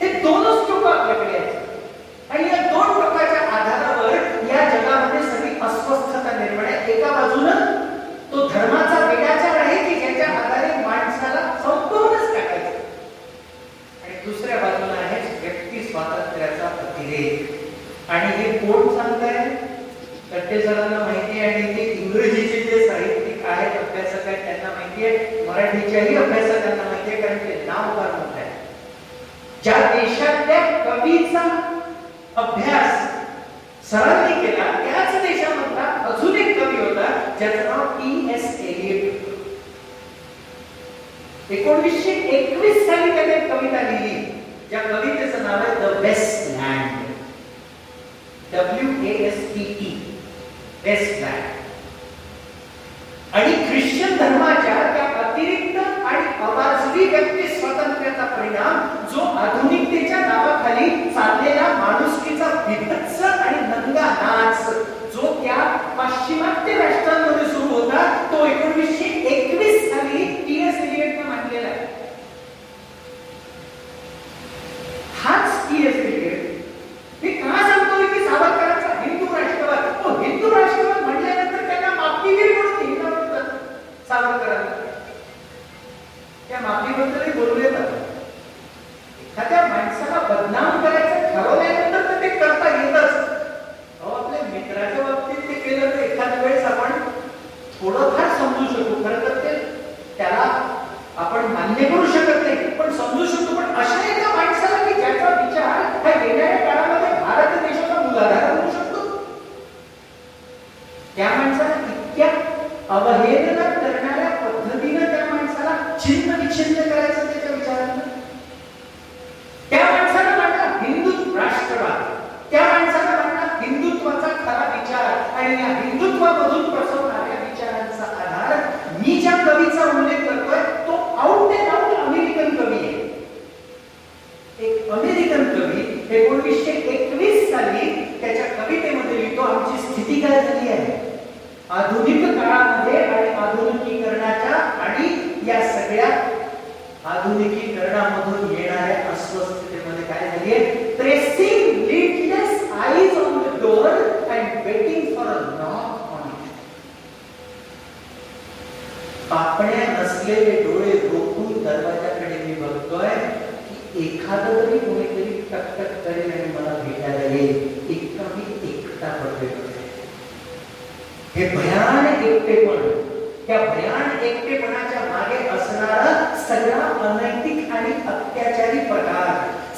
हे 2च टोक आपल्याकडे आहेत. आणि या 2 टोकाच्या आधारावर या जगामध्ये सगळी अस्वस्थता निर्माण आहे. एका बाजूनं तो धर्माचा वेडाचार आहे की ज्याच्या आधारे माणसाला संपूर्णच टाकायचं, आणि दुसऱ्या बाजूला आहे व्यक्ती स्वातंत्र्याचा अतिरेक. आणि हे कोण सांगताय तर लट्टे सरांना माहिती आहे आणि ते इंग्रजीचे जे साहित्यिक आहेत अभ्यासक आहेत त्यांना माहिती आहे, मराठीच्याही अभ्यासकांना माहिती आहे, कारण ते नाव फार मोठं आहे. ज्या देशातल्या कवीचा अभ्यास सरांनी केला त्याच देशामधला अजून एक कवी होता ज्याचं नाव टी.एस. एलियट. 1921 साली त्याने कविता लिहिली, ज्या कवितेचं नाव आहे द वेस्टलँड. WASTE, Westland. आणि ख्रिश्चन धर्माच्या त्या अतिरिक्त आणि अवाजवी व्यक्ती स्वातंत्र्याचा परिणाम जो आधुनिकतेच्या नावाखाली चाललेला माणुसकीचा विभत्स आणि नंगा नाच जो त्या पाश्चिमात्य राष्ट्रांमध्ये सुरू होता, तो 1921 साली टी.एस. एलियटने मांडलेला आहे. हाच टी.एस. एलियट मी का सांगतोय की सावरकरांचा हिंदू राष्ट्रवाद, तो हिंदू राष्ट्रवाद म्हटल्यानंतर त्यांना माफीवीर म्हणून लिहिलं होतं सावरकरांना. त्या माफीबद्दलही बोलू येतात. एखाद्या माणसाला बदनाम करायचं ठरवल्यानंतर तर ते करता येतच. अहो, आपल्या मित्राच्या बाबतीत ते केलं तर एखाद्या वेळेस आपण थोडंफार समजू शकू. खरं तर ते त्याला आपण मान्य करू शकत नाही, पण समजू शकतो. पण अशा एका माणसाला की ज्याचा विचार हा येणाऱ्या काळामध्ये भारत देशाचा मूलाधार होऊ शकतो, त्या माणसाला इतक्या अवहेलना करणाऱ्या पद्धतीने त्या माणसाला छिन्न विच्छिन्न करायचं त्याच्या विचारांना. त्या माणसाला मांडला हिंदू राष्ट्रवाद, त्या माणसाला मांडला हिंदुत्वाचा खरा विचार आणि या हिंदुत्वामधून प्रसवणाऱ्या विचारांचा आधार. मी ज्या कवीचा उल्लेख करतोय तो आउट अँड आउट अमेरिकन कवी आहे. एक अमेरिकन कवी 1921 साली त्याच्या कवितेमध्ये लिहितो, आमची स्थिती काय झाली आहे आधुनिक काळामध्ये आणि आधुनिकीकरणाच्या आणि या सगळ्या आधुनिकीकरणामधून येणाऱ्या अस्वस्थतेमध्ये काय झाली आहे. Pressing lidless eyes on the door and waiting for a knock on it. पापण्या नसलेले डोळे रोखून दरवाजाकडे मी बघतोय की एखादं तरी कोणीतरी टकटक करेल आणि मला भेटायला येईल. इतका मी एकटा पडतोय. हे भयान एकटेपण, त्या भयान एकटेपणाच्या मागे असणारा सगळा अनैतिक आणि अत्याचारी प्रकार,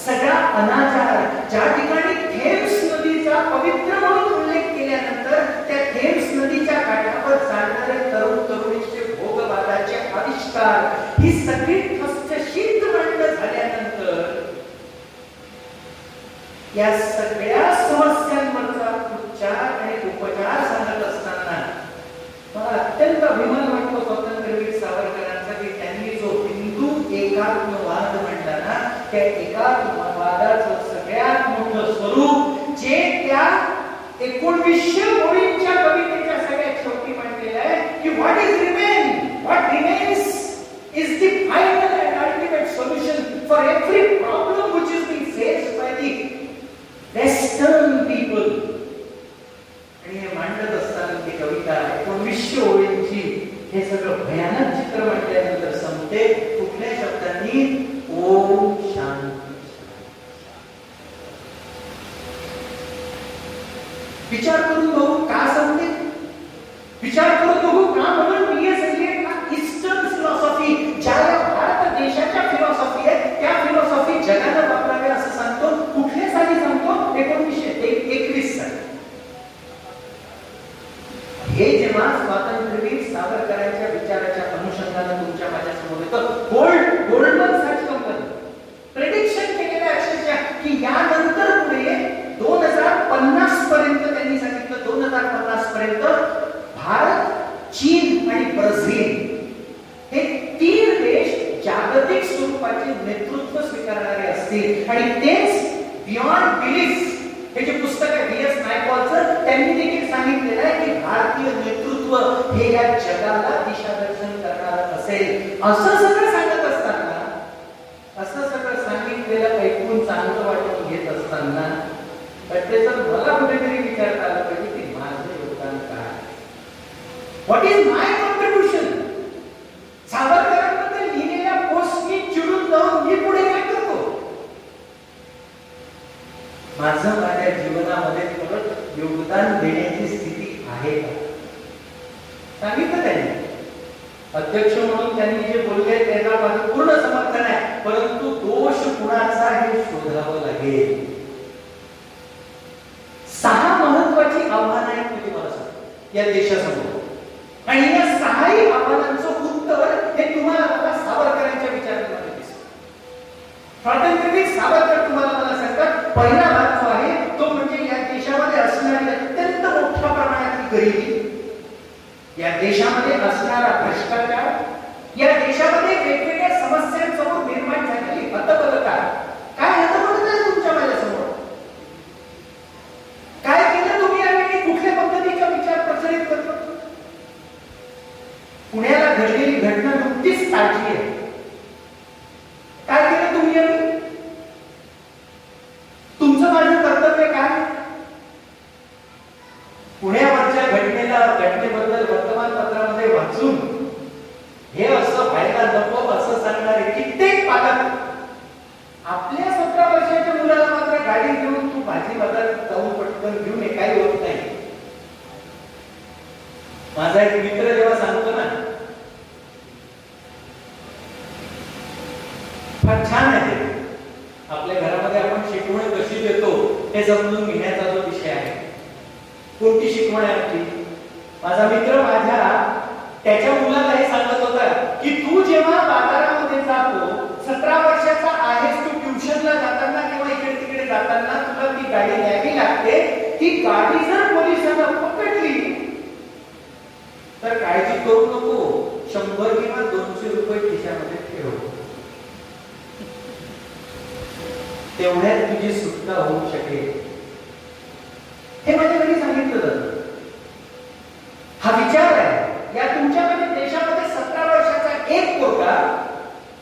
सगळा अनाचार, ज्या ठिकाणी थेम्स नदीचा पवित्र म्हणून उल्लेख केल्यानंतर त्या थेम्स नदीच्या काठावर चालणारे तरुण तरुणीचे भोगवादाचे आविष्कार, ही सगळी ठसठशीत मांडणं झाल्यानंतर या सगळ्या समस्यांवरचा उच्चार आणि उपचार सांगत असताना मला अत्यंत अभिमान वाटतो स्वातंत्र्यवीर सावरकरांचा की त्यांनी जो हिंदू एकात्मवाद मांडला ना, त्या एकात्मवादाचं सगळ्यात मोठं स्वरूप जे त्या 1900 ओळींच्या कवितेच्या सगळ्यात शेवटी मांडलेलं आहे की what remains is the final and ultimate solution for every problem which is being faced by the western people. आणि हे मांडत असताना ती कविता 1900 ओळींची हे सगळं भयानक चित्र मांडल्यानंतर संपते कुठल्या शब्दांनी, ओम शांती. विचार करून बघू का संपते, विचार करून बघू का म्हणून टी.एस. एलियटला ईस्टर्न फिलॉसॉफी, ज्याला भारत देशाच्या फिलॉसॉफी आहे त्या फिलॉसॉफी जगाला वापरावे असं सांगतो. कुठल्या साली सांगतो, 1921 साली. हे जेव्हा स्वातंत्र्यवीर सावरकरांच्या विचाराच्या अनुषंगाने तुमच्या माझ्या समोर येतं, गोल्डमन सॅक्स कंपनी प्रेडिक्शन केलेलं अक्षरशः की यानंतर पुढे 2050 पर्यंत त्यांनी सांगितलं, 2050 पर्यंत भारत, चीन आणि ब्राझील हे 3 देश जागतिक स्वरूपाचे नेतृत्व स्वीकारणारे असतील. आणि तेच बियॉन्ड बिलीफ हे जे पुस्तक आहे व्ही.एस. नायपॉलचं, त्यांनी देखील सांगितलेलं आहे की भारतीय नेतृत्व हे या जगाला दिशादर्शन करणार असेल. असं सगळं सांगत असताना, असं सगळं सांगितलेलं ऐकून चांगलं वाटून घेत असताना त्याचं मला कुठेतरी विचारता आलं पाहिजे की माझं योगदान काय, व्हॉट इज माय कॉन्ट्रिब्युशन. सावरकरांबद्दल लिहिलेल्या पोस्टनी चिडून जाऊन मी पुढे काय करतो, माझं माझ्या जीवनामध्ये परत योगदान देण्याची स्थिती आहे का? सांगितलं त्यांनी. अध्यक्ष म्हणून त्यांनी जे बोलले त्याला माझं पूर्ण समर्थन आहे, परंतु दोष कुणाचा हे शोधावं लागेल. 6 महत्वाची आव्हानं आहेत मी तुम्हाला सांगतो या देशासमोर, आणि या 6ही आव्हानांचं उत्तर हे तुम्हाला मला सावरकरांच्या विचारांमध्ये दिसतं. स्वातंत्र्यवीर सावरकर तुम्हाला मला सांगतात, पहिला भाग जो आहे तो म्हणजे या देशामध्ये असणारी अत्यंत मोठ्या प्रमाणातली गरिबी, या देशामध्ये असणारा भ्रष्टाचार, या देशामध्ये वेगवेगळ्या समस्यांसमोर निर्माण झालेली हतबलता. काय हतबलता आहे तुमच्या माझ्यासमोर? काय केलं तुम्ही आणि कुठल्या पद्धतीचा विचार प्रसारित करतो? पुण्याला घडलेली घटना नुकतीच ताजी आहे. काय केलं तुम्ही आणि तुमचं माझं कर्तव्य काय? पुण्यावरच्या घटनेबद्दल वर्तमानपत्रामध्ये वाचून हे असं व्हायला नको असं सांगणारे कित्येक पालक आपल्या 17 वर्षाच्या मुलाला मात्र गाडी घेऊन तू भाजी बाजारात जाऊन पटकन घेऊन ये, काही होत नाही. माझा एक मित्र जेव्हा सांगतो ना, फार छान आहे ते. आपल्या घरामध्ये आपण शिकवण कशी देतो हे समजून घेण्याचा जो विषय आहे. कोणती शिकवण आहे आपली? माझा मित्र त्याच्या मुलाला हे सांगत होता की तू जेव्हा बाजारामध्ये जातो, 17 वर्षाचा आहेस, तू ट्युशनला जाताना किंवा इकडे तिकडे जाताना तुला ती गाडी न्यावी लागते. ती गाडी जर पोलिसांना पकडली तर काळजी करू नको, 100 किंवा 200 रुपये खिशामध्ये ठेव, तेवढ्यात तुझी सुटका होऊ शकेल. हे माझ्या घरी सांगितलं जातं. हा विचार आहे. या तुमच्यामध्ये देशामध्ये 17 वर्षाचा एक पोरगा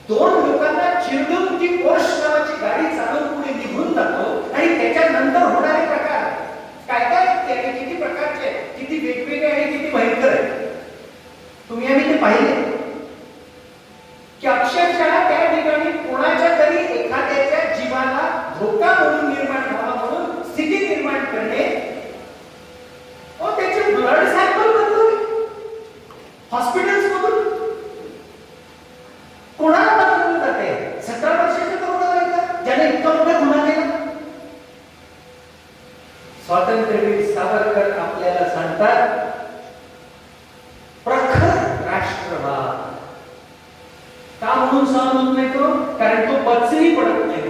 2 लोकांना चिरडून ती पोर्श नावाची गाडी चालवून पुढे निघून जातो, आणि त्याच्यानंतर होणारे प्रकार काय काय त्याने किती प्रकारचे, किती वेगवेगळे आणि किती भयंकर आहेत. तुम्ही आम्ही ते पाहिले की अक्षरशः त्या ठिकाणी कोणाच्या तरी एखाद्याच्या जीवाला धोका म्हणून निर्माण व्हावा म्हणून स्थिती निर्माण करणे, त्याचे ब्लड सॅम्पल बदलून हॉस्पिटल्स मधून कोणाला बदलवलं जाते? 17 वर्षाच्या तरुणाला, ज्याने इतका मोठा गुन्हा केला. स्वातंत्र्यवीर सावरकर आपल्याला सांगतात, प्रखर राष्ट्रवाद. का म्हणून सहन होत नाही तो? कारण तो पचनी पडत नाही.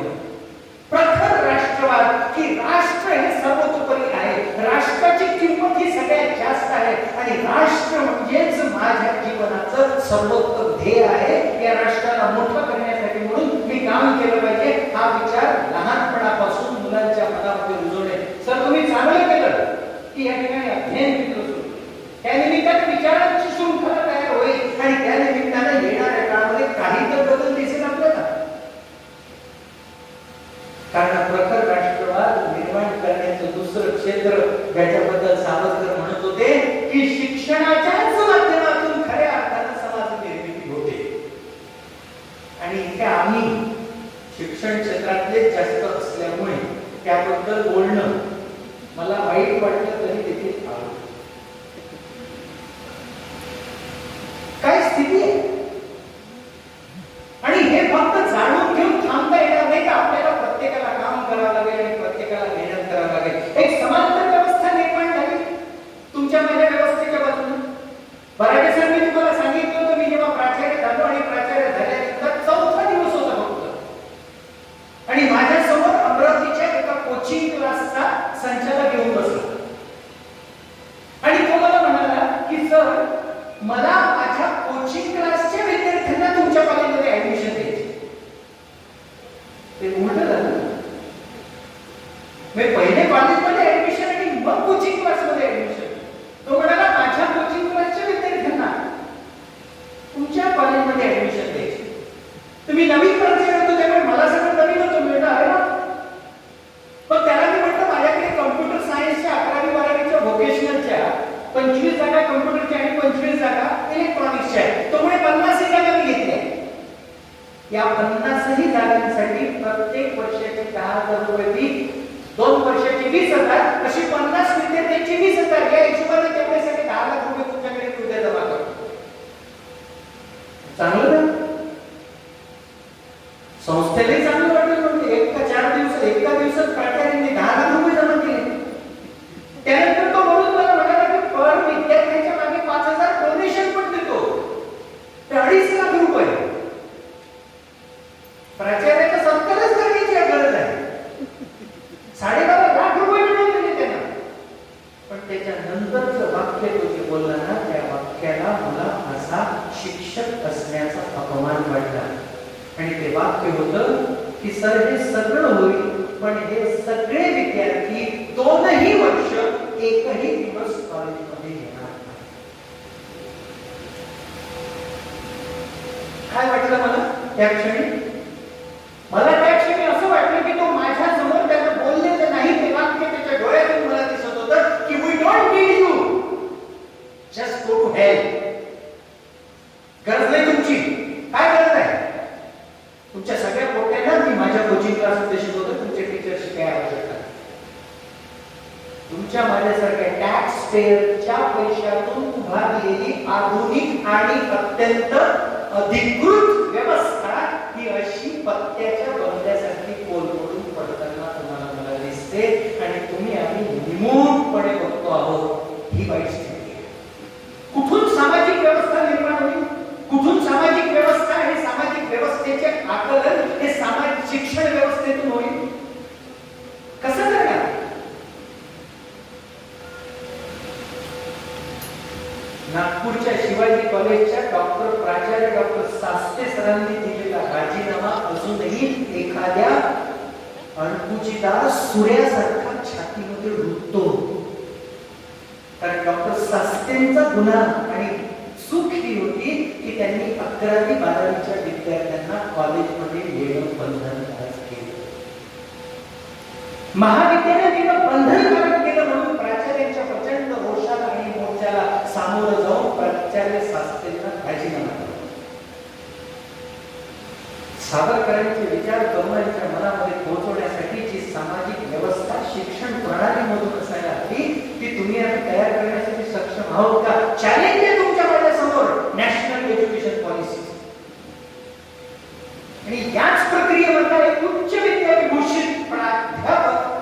प्रखर राष्ट्रवाद की राष्ट्र हे सर्वतोपरी आहे, राष्ट्राची किंमत ही सगळ्यात जास्त आहे, आणि राष्ट्र म्हणजेच माझ्या जीवनाचं सर्वोत्तम ध्येय आहे. या राष्ट्राला मोठं करण्यासाठी म्हणून मी काम केलं पाहिजे, हा विचार लहानपणापासून मुलांच्या मनामध्ये रुजवणे. सर तुम्ही चांगलं केलं की या ठिकाणी अध्ययन केलं, त्या निमित्ताने विचारांची शृंखला तयार होईल, आणि त्या निमित्ताने येणाऱ्या काळामध्ये काही तर बदल दिसेल आपल्याला. कारण प्रखर राष्ट्रवाद निर्माण करण्याचं दुसरं क्षेत्र ज्याच्याबद्दल सावरकर म्हणत होते की शिक्षणाच्याच माध्यमातून खऱ्या अर्थानं समाज निर्मिती होते. आणि इथे आम्ही शिक्षण क्षेत्रातले जास्त असल्यामुळे त्याबद्दल बोलणं मला वाईट वाटलं तरी देखील आवडतं. काय स्थिती आहे, आणि हे फक्त जाणून घेऊन थांबता येणार नाही का? आपल्याला प्रत्येकाला काम करावं लागेल आणि प्रत्येकाला मेहनत करावं लागेल. एक समांतर व्यवस्था निर्माण झाली तुमच्या माझ्या व्यवस्थेच्या बाजूने. बराडे सर मी तुम्हाला सांगितलं होतं, मी जेव्हा प्राचार्य झालो आणि प्राचार्य झाल्यानंतर 4था दिवस होता फक्त, आणि माझ्यासमोर अमरावतीच्या एका कोचिंग क्लासचा संचालक येऊन बसला, आणि तो मला म्हणाला की सर मला माझ्या कोचिंग क्लासच्या विद्यार्थ्यांना तुमच्या कॉलेजमध्ये ऍडमिशन द्यायची. ते उलट झालं. मी पहिले कॉलेजमध्ये ऍडमिशन आणि मग कोचिंग क्लासमध्ये ऍडमिशन. तो म्हणाला माझ्या कोचिंग क्लासच्या विद्यार्थ्यांना तुमच्या कॉलेजमध्ये ऍडमिशन द्यायची. तुम्ही नवीन प्राचार्य होतो त्यामुळे मला सगळं नवीन होतं मिळतं आहे ना. पण त्याला मी म्हटलं माझ्याकडे कम्प्युटर सायन्सच्या 11वी 12वीच्या व्होकेशनलच्या 25 जागा कम्प्युटरच्या आणि 25 जागा इलेक्ट्रॉनिक्सच्या आहेत. त्यामुळे 50 जागा मी घेतल्या. या 50ही जागांसाठी प्रत्येक वर्षाची 10,000 रुपये फी, 2 वर्षाची 20,000 पाटील म्हणते एका दिवसात प्राचार्यांनी 10 लाख रुपये जमा केले. त्यानंतर तो म्हणून मला म्हणाला की पर विद्यार्थ्यांच्या मागे 5,000 डोनेशन पण देतो. ते 2.5 लाख रुपये प्राचार्याचा सत्कारच करण्याची गरज आहे. 12.5 लाख रुपये मिळून दिले त्यांना. पण त्याच्यानंतरचं वाक्य तो जे बोलला ना, त्या वाक्याला मला असा शिक्षक असण्याचा अपमान वाटला. आणि ते वाक्य होतं की सर हे सगळं होईल, पण हे सगळे विद्यार्थी 2ही वर्ष एकही दिवस कॉलेजमध्ये येणार नाही. काय वाटलं मला त्या क्षणी? मला त्या क्षणी असं वाटलं की तो माझ्या समोर त्यानं बोललेलं नाही ते वाक्य त्याच्या डोळ्यातून मला दिसत होतं की we don't need you, just go to hell. गरज नाही तुमची. काय गरज आहे? तुमच्या सगळ्या पोट्यांना मी माझ्या कोचिंग क्लासमध्ये शिकवतो, तुमचे टीचर्सची काय आवश्यकता? तुमच्या माझ्यासारख्या टॅक्स पेअरच्या पैशातून उभारलेली आधुनिक आणि अत्यंत अधिकृत व्यवस्था ही अशी पत्त्याच्या बंगल्यासारखी कोलमडून पडताना तुम्हाला मला दिसते. आणि तुम्ही आम्ही निमूटपणे बघतो आहोत. ही वाईट स्थिती आहे. कुठून सामाजिक व्यवस्था निर्माण होईल? कुठून सामाजिक व्यवस्था आणि सामाजिक व्यवस्थेचे आकलन हे सामाजिक शिक्षण व्यवस्थेतून होईल? कसं करणार? नागपूरच्या शिवाजी कॉलेजच्या प्राचार्य डॉक्टर सास्ते सरांनी दिलेला राजीनामा अजूनही एखाद्या अणकुचीदार सूर्यासारखा छातीमध्ये रुततो. कारण डॉक्टर सास्तेंचा गुन्हा आणि चूक ही होती की त्यांनी 11वी 12वीच्या विद्यार्थ्यांना कॉलेजमध्ये येणं बंधनकारक केलं. महाविद्यालयात येणं बंधनकारक केलं म्हणून प्राचार्यांच्या प्रचंड रोषाला आणि मोर्चाला सामोरं जाऊन प्राचार्य सास्तेंना राजीनामा दिला. सावरकरांचे विचार तरुणांच्या मनामध्ये पोहोचवण्यासाठी जी सामाजिक व्यवस्था शिक्षण प्रणालीमधून असायला हवी ती तुम्ही आम्ही तयार करण्यासाठी सक्षम आहोत का? चॅलेंज आहे तुमच्या माझ्यासमोर नॅशनल एज्युकेशन पॉलिसी. आणि याच प्रक्रियेमधला एक उच्च विद्याविभूषित प्राध्यापक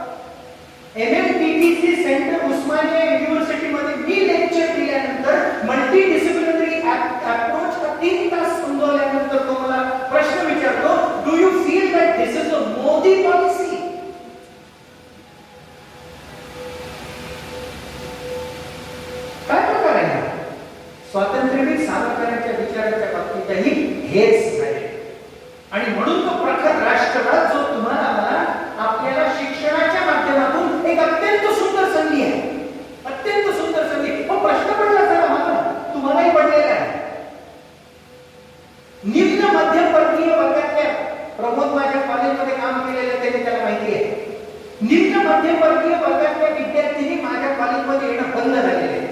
MLTTC सेंटर उस्मानिया युनिव्हर्सिटीमध्ये मी लेक्चर दिल्यानंतर मल्टी डिसिप्लिनरी अप्रोच 3 तास समजवल्यानंतर तो मला प्रश्न विचारतो, do you feel that this is a Modi policy? काय प्रकार आहे? स्वातंत्र्यवीर सावरकरांच्या विचारांच्या बाबतीतही हेच झाले. आणि म्हणून तो प्रखर राष्ट्रवाद जो तुम्हाला मला आपल्याला शिक्षणाच्या माध्यमातून एक अत्यंत सुंदर संधी आहे. अत्यंत सुंदर संधी. पण प्रश्न पडला जरा मला, तुम्हालाही पडलेला आहे. निम्न मध्यमवर्गीय वर्गातल्या प्रमोद माझ्या कॉलेजमध्ये काम केलेलं त्यांनी त्याला माहिती आहे. निम्न मध्यमवर्गीय वर्गातल्या विद्यार्थ्यांनी माझ्या कॉलेजमध्ये येणं बंद झालेले आहे.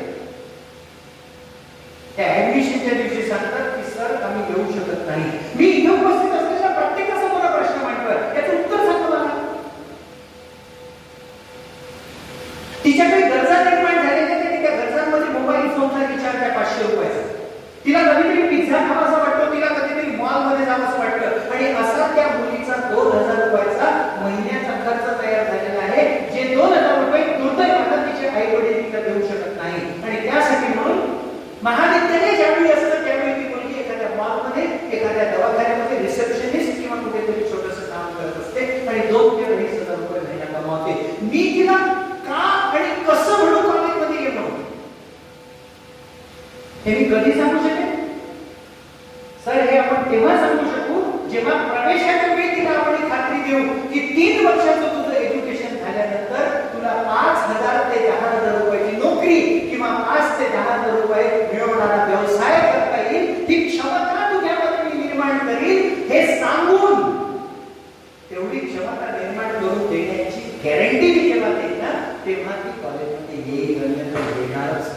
त्या ऍडमिशनच्या दिवशी सांगतात की सर आम्ही येऊ शकत नाही. मी इथे उपस्थित असलेल्या प्रत्येकासमोर प्रश्न मांडतोय, याचं उत्तर सांगा मला. तिच्या काही गरजा निर्माण झालेल्या आहेत, त्या गरजांमध्ये मोबाईल फोनचा रिचार्ज आहे 500 रुपयाचा. तिला कधीतरी पिझ्झा खावासा वाटतो, तिला कधीतरी मॉलमध्ये जावंसं वाटतं. आणि असा त्या मुलीचा 2000 रुपयाचा महिन्याचा खर्च तयार झालेला आहे, जे 2000 रुपये दुर्दैवानं तिचे आई वडील तिला देऊ शकत नाही. आणि त्यासाठी म्हणून महाविद्यालय ज्यावेळी असतं त्यावेळी ती मुलगी एखाद्या मॉलमध्ये, एखाद्या दवाखान्यामध्ये रिसेप्शनिस्ट किंवा कुठेतरी छोटंसं काम करत असते आणि 2 ते 2,500 रुपये महिना कमावते. मी तिला का आणि कसं म्हणून कॉलेजमध्ये ये म्हणून हे मी कधी सांगू शकेन? सर हे आपण तेव्हा सांगू शकू जेव्हा प्रवेशाच्या वेळी तिला आपण खात्री देऊ की 3 वर्षाचं तुझं एज्युकेशन झाल्यानंतर तुला 5,000 ते 10,000 रुपयाची नोकरी किंवा 5 ते 10,000 रुपये मिळवणारा व्यवसाय करता येईल. ही क्षमता तुझ्यामध्ये मी निर्माण करीन हे सांगून तेवढी क्षमता निर्माण करून देण्याची गॅरंटी मी जेव्हा देईन ना तेव्हा ती कॉलेजमध्ये येईल, येणारच.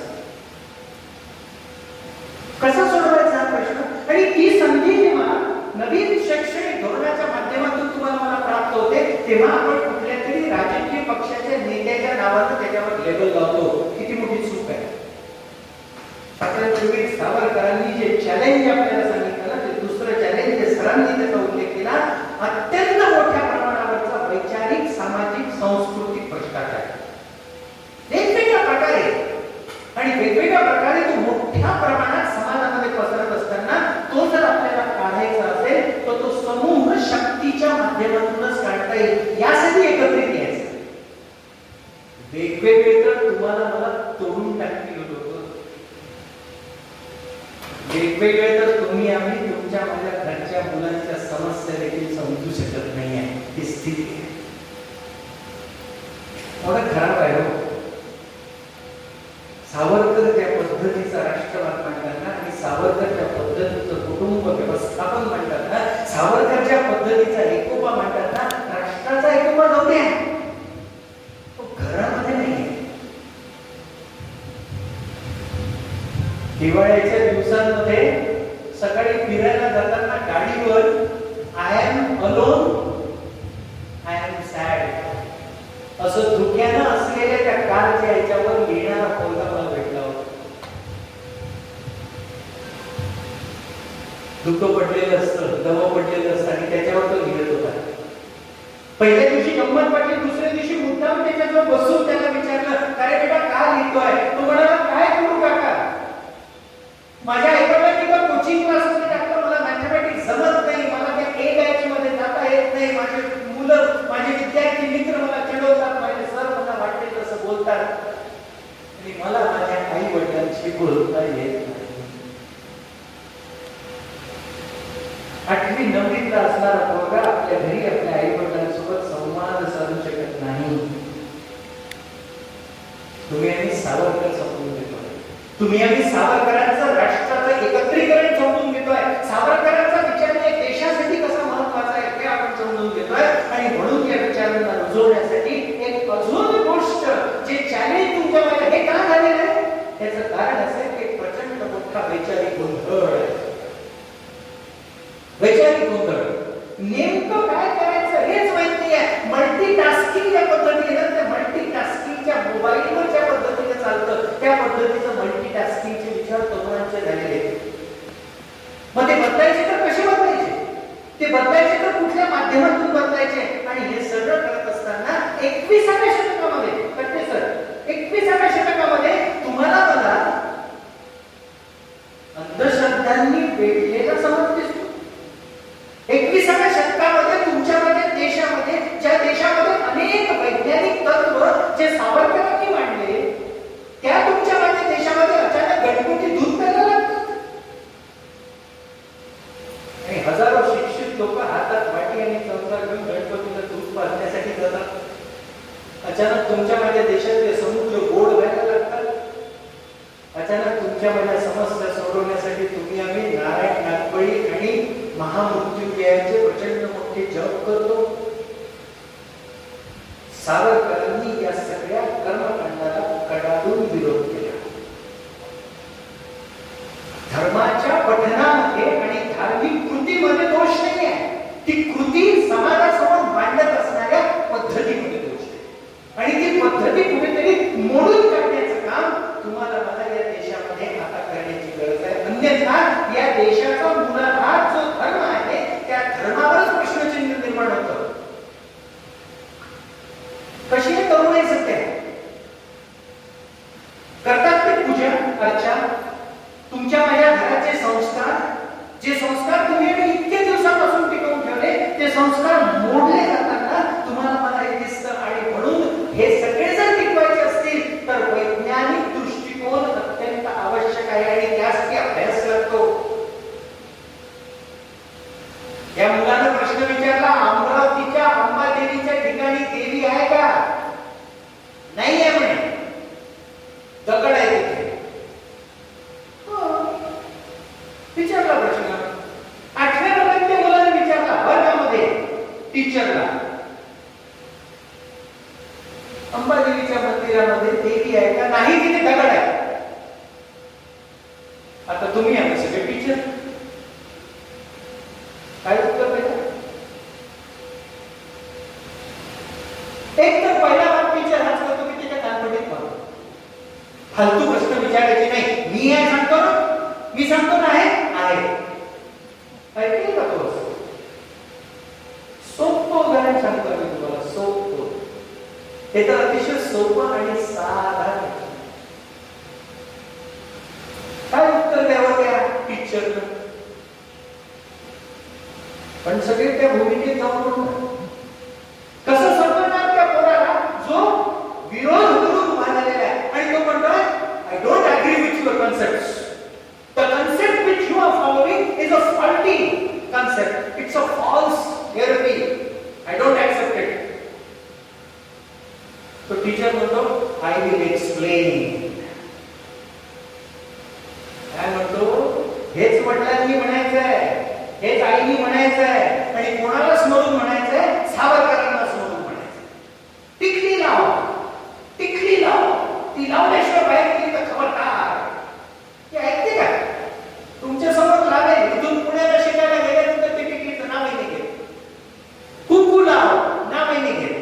कसा सोडवायचा हा प्रश्न? आणि ती संधी जेव्हा नवीन शैक्षणिक धोरणाच्या माध्यमातून तुम्हाला मला प्राप्त होते तेव्हा आपण कुठल्या तरी राजकीय पक्षाच्या नेत्याच्या नावानं त्याच्यावर लेबल लावतो. किती मोठी चूक आहे. स्वातंत्र्यवीर सावरकरांनी जे चॅलेंज आपल्याला सांगितलं ना, ते दुसरं चॅलेंज जे सरांनी त्याचा उल्लेख केला, अत्यंत मोठ्या माध्यमातूनच काढता येईल यासाठी एकत्रित यायचं. वेगवेगळे तर तुम्हाला मला तोडून टाकतील लोक, वेगवेगळे तर तुम्ही आम्ही तुमच्या माझ्या घरच्या मुलांच्या समस्या देखील समजू शकत नाही आहे ही स्थिती आहे. एवढं खराब आहे हो. सावरकर त्या पद्धतीचा राष्ट्रवाद मांडतात ना आणि सावरकर त्या पद्धतीचं कुटुंब व्यवस्थापन मांडतात ना, सावरकरच्या पद्धतीचा एकोपा मांडतात ना, राष्ट्राचा एकोपा नव्हते तो घरामध्ये नाही. हिवाळ्याच्या दिवसांमध्ये सकाळी फिरायला जाताना गाडीवर I am alone, I am sad असं धुक्यानं असलेल्या त्या कारच्या याच्यावर लिहिणारा पोरगा मला भेटला होता. धुकं पडलेलं असतं, दव पडलेलं असतं आणि त्याच्यावर तो लिहित होता. पहिल्या दिवशी गंमत वाटली, दुसऱ्या दिवशी मुद्दाम त्याच्याजवळ बसून त्याला विचारलं, अरे बेटा का लिहितोय? तो म्हणाला, काय करू काका, माझ्या आईवडिलांनी पण कोचिंग क्लासमध्ये टाकलं, मला मॅथमॅटिक्स जमत नाही, मला त्या ए बॅच मध्ये जाता येत नाही, माझे मुलं माझे विद्यार्थी मित्र मला चिडवतात, माझे सर मला वाटते तसं बोलतात आणि मला माझ्या आई वडिलांशी बोलता येत नाही. 8वी 9वीतला असणारा पोरगा आपल्या घरी आपल्या आई वडिलांसोबत संवाद साधू शकत नाही. तुम्ही आम्ही सावरकर समजून घेतोय, तुम्ही आम्ही सावरकरांचं राष्ट्राचं एकत्रीकरण समजून घेतोय, सावरकरांचा विचार या देशासाठी कसा महत्वाचा आहे ते आपण समजून घेतोय आणि म्हणून या विचारांना रुजवण्यासाठी एक अजून गोष्ट जे चॅलेंज तुमच्यामध्ये हे का झालेलं आहे त्याचं कारण असं आहे की प्रचंड मोठा वैचारिक गोंधळ आहे. वैचारिक गोंधळ, नेमकं काय करायचं हेच माहित नाही आहे. मल्टीटास्किंग या पद्धतीनं, त्या मल्टीटास्किंगच्या मोबाईलवर ज्या पद्धतीने चालतं त्या पद्धतीचं मल्टीटास्किंगचे विचार तरुणांचे झालेले आहेत. मग ते बदलायचे तर कसे बदलायचे, ते बदलायचे तर कुठल्या माध्यमातून बदलायचे आणि हे सगळं करत असताना 21व्या शतकामध्ये कट्टे सर 21व्या शतकामध्ये तुम्हाला मला अंधश्रद्धांनी वेढलेला समाज दिसतो. 21व्या शतकामध्ये तुमच्यामध्ये देशामध्ये ज्या देशामध्ये अनेक वैज्ञानिक तत्व जे सावरकरांनी मांडले त्या तुमच्यामध्ये देशामध्ये अचानक गणपती दूध प्यायला लागतात आणि हजारो शिक्षित लोक हातात वाटी आणि चमचा घेऊन गणपतीला दूध पाजण्यासाठी जातात. अचानक तुमच्या माझ्या देशातले समुद्र गोड व्हायला लागतात. अचानक तुमच्या माझ्या समस्या सोडवण्यासाठी तुम्ही आम्ही नारायण नागबळी आणि महामृत्युंजयाचे प्रचंड मोठे जप करतो. सावरकरांनी या सगळ्या कर्मकांडाला कडाडून विरोध केला. धर्माच्या पठणामध्ये आणि धार्मिक कृतीमध्ये दोष नाही आहे, ती कृती समाजासमोर मांडत असणाऱ्या पद्धतीमध्ये दोष आहे आणि ती पद्धती कुठेतरी मोडून काढण्याचं काम तुम्हाला मला या देशामध्ये आता करण्याची गरज आहे. अन्यथा या देशाचा मूलाधार जो धर्म आहे त्या धर्मावरच प्रश्नचिन्ह निर्माण होतं. कशी आहे तरुणाई सत्य करतात ते पूजा अर्चा, तुमच्या माझ्या घराचे संस्कार, जे संस्कार तुम्ही इतके दिवसापासून टिकवून ठेवले ते संस्कार मोडले जाताना तुम्हाला मला हे दिसतं आणि म्हणून हे सगळे जर टिकवायचे असतील तर वैज्ञानिक दृष्टिकोन अत्यंत आवश्यक आहे आणि त्यासाठी अभ्यास लागतो. या मुलानं प्रश्न विचारला, अमरावतीच्या अंबादेवीच्या ठिकाणी देवी आहे का? नाही आहे म्हणे, दगड आहे तिथे. विचारला प्रश्न 8व्या वर्गातल्या मुलाने विचारला वर्गामध्ये टीचरला, अंबादेवीच्या मंदिरामध्ये देवी आहे का? नाही, तिथे दगड आहे. आता तुम्ही आम्ही सगळे टीचर काय उत्तर द्यायचं? एक तर पहिला भाग टीचर हाच करतो की त्याच्या कानपडीत मारतो. फालतू प्रश्न विचारायचे नाही. मी आहे सांगतो ना, मी सांगतो ना आहे ऐकलं का तो? सोपं उदाहरण सांगतो मी तुम्हाला, सोपं. हे तर अतिशय सोपं आणि साधारण. काय उत्तर द्यावं त्या टीचरनं? पण सगळे त्या भूमिकेत जाऊन तो टीचर म्हणतो आय विल एक्सप्लेन. काय म्हणतो? हेच वडिलांनी म्हणायचं आहे, हेच आईनी म्हणायचं आहे, आणि कोणाला स्मरून म्हणायचं आहे? सावरकरांना स्मरून म्हणायचं. टिकली लाव, टिकली लाव, ती लावल्याशिवाय बाहेर गेली तर खबरदार. हे ऐकते का? तुमच्या समोर लावेल, इथून पुण्याला शिकायला गेल्यानंतर ते टिकलीचं नावही नाही घेत. कुंकू लाव, नावही नाही घेत.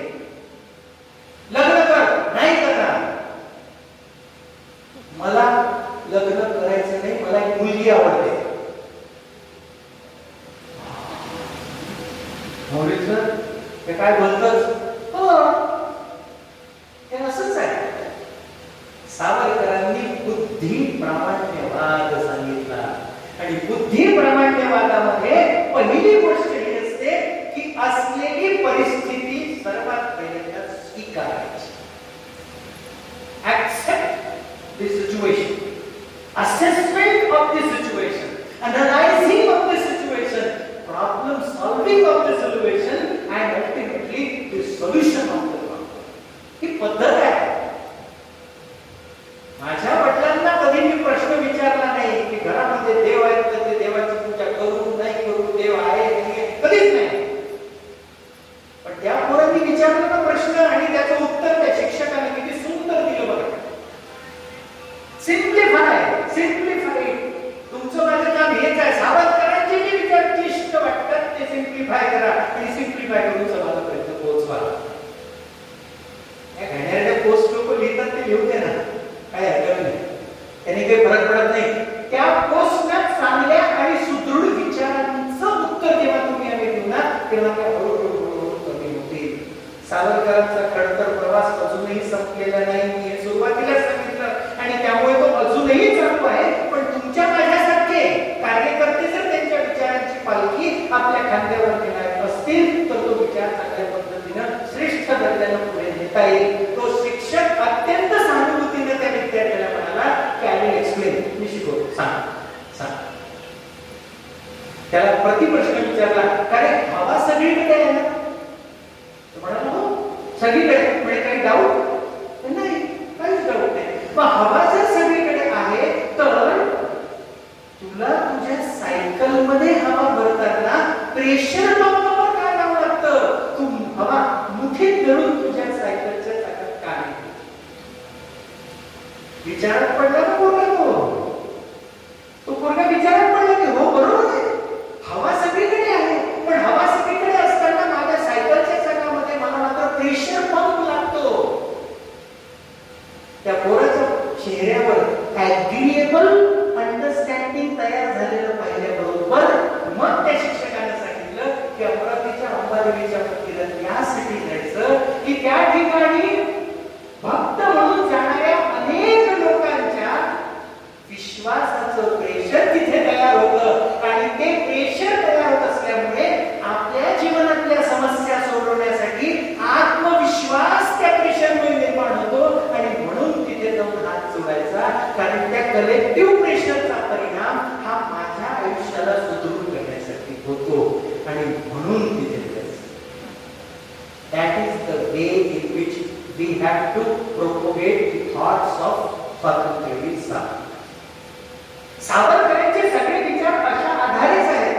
लग्न कर, नाही करणार. मला लग्न करायचं नाही, मला एक मुलगी आवडते. ते काय बोलतच? हो, हे असंच आहे. सावरकरांनी बुद्धी प्रामाण्यवाद सांगितला, आणि बुद्धी प्रामाण्यवादामध्ये पहिली गोष्ट ही असते की असलेली परिस्थिती सर्वात पहिल्यांदा स्वीकारायची. Accept the situation, assessment of the situation, analyzing of the situation, problem solving of the situation, and ultimately the solution of the problem. ही पद्धत आहे. माझ्या वडिलांना कधी मी प्रश्न विचारला नाही की घरामध्ये देव आहेत तर ते देवाची पूजा करू नाही करू, देव आहे नाही, कधीच नाही. पण त्या पोरांनी विचारला ना प्रश्न, आणि त्याचं उत्तर त्या शिक्षकाने किती सुंदर दिलं बघा. Simplify, simplify. तुमचं माझं काम हेच आहे, सावरकरांचे जे विचार क्लिष्ट वाटतात ते सिम्प्लिफाय करा, आणि सिम्प्लिफाय करून समाजापर्यंत पोहोचवा. या घड्याळ्या पोस्ट लोक लिहितात ते लिहू दे ना, काय हरकत नाही, त्याने काही फरक पडत नाही. त्या पोस्टला चांगल्या आणि सुदृढ विचारांचं उत्तर जेव्हा तुम्ही आम्ही देऊ ना, तेव्हा त्या हळूहळू कमी होतील. सावरकरांचा खडतर प्रवास अजूनही संपलेला नाही, मी हे सुरुवातीलाच सांगितलं, आणि त्यामुळे तो अजूनही चालू आहे. पण तुमच्या माझ्यासारखे कार्यकर्ते जर त्यांच्या विचारांची पालखी आपल्या खांद्यावर घेणार असतील तर तो विचार चांगल्या पद्धतीनं श्रेष्ठ दर्जानं पुढे नेता येईल. तो शिक्षक अत्यंत सहानुभूतीने त्या विद्यार्थ्याला म्हणाला की आय विल एक्सप्लेन, मी शिकवतो, सांग सांग. त्याला प्रतिप्रश्न विचारला, काय हवा सगळीकडे आहे ना? म्हणाला हो सगळीकडे. म्हणजे काही डाऊट नाही, काहीच डाऊट नाही. मग हवा जर सगळीकडे आहे तर तुला तुझ्या सायकल मध्ये हवा भरताना प्रेशर पंपावर काय लावं लागतं? तू हवा मुठीत धरून तुझ्या सायकलच्या चाकात का नाही? विचारात पडला ना पोरगा तो पोरगा विचारात पडला की हो बरोबर आहे, हवा सगळीकडे आहे, पण हवा सगळीकडे असताना माझ्या सायकलच्या चाकामध्ये मला मात्र प्रेशर पंप लागतो. त्या पोराच्या चेहऱ्यावर ऍग्रीएबल अंडरस्टँडिंग तयार झालेलं पाहिल्याबरोबर मग त्या शिक्षकाने सांगितलं की अमरावतीच्या अंबादेवीच्या मंदिरात यासाठी जायचं की त्या ठिकाणी भक्त म्हणून जाणाऱ्या अनेक लोकांच्या विश्वासाचं प्रेशर तिथे तयार होतं, आणि ते प्रेशर तयार होत असल्यामुळे आपल्या जीवनातल्या समस्या सोडवण्यासाठी आत्मविश्वास त्या प्रेशरमुळे निर्माण होतो, आणि म्हणून तिथे जाऊन हात जोडायचा, कारण त्या कलेक्टिव्ह प्रेशरचा परिणाम हा माझ्या आयुष्याला सुदृढ करण्यासाठी होतो, आणि म्हणून तिथे जायचं. That is the way in which we have to propagate the thoughts of Swatantravir Savar. सावरकरांचे सगळे विचार अशा आधारेच आहेत,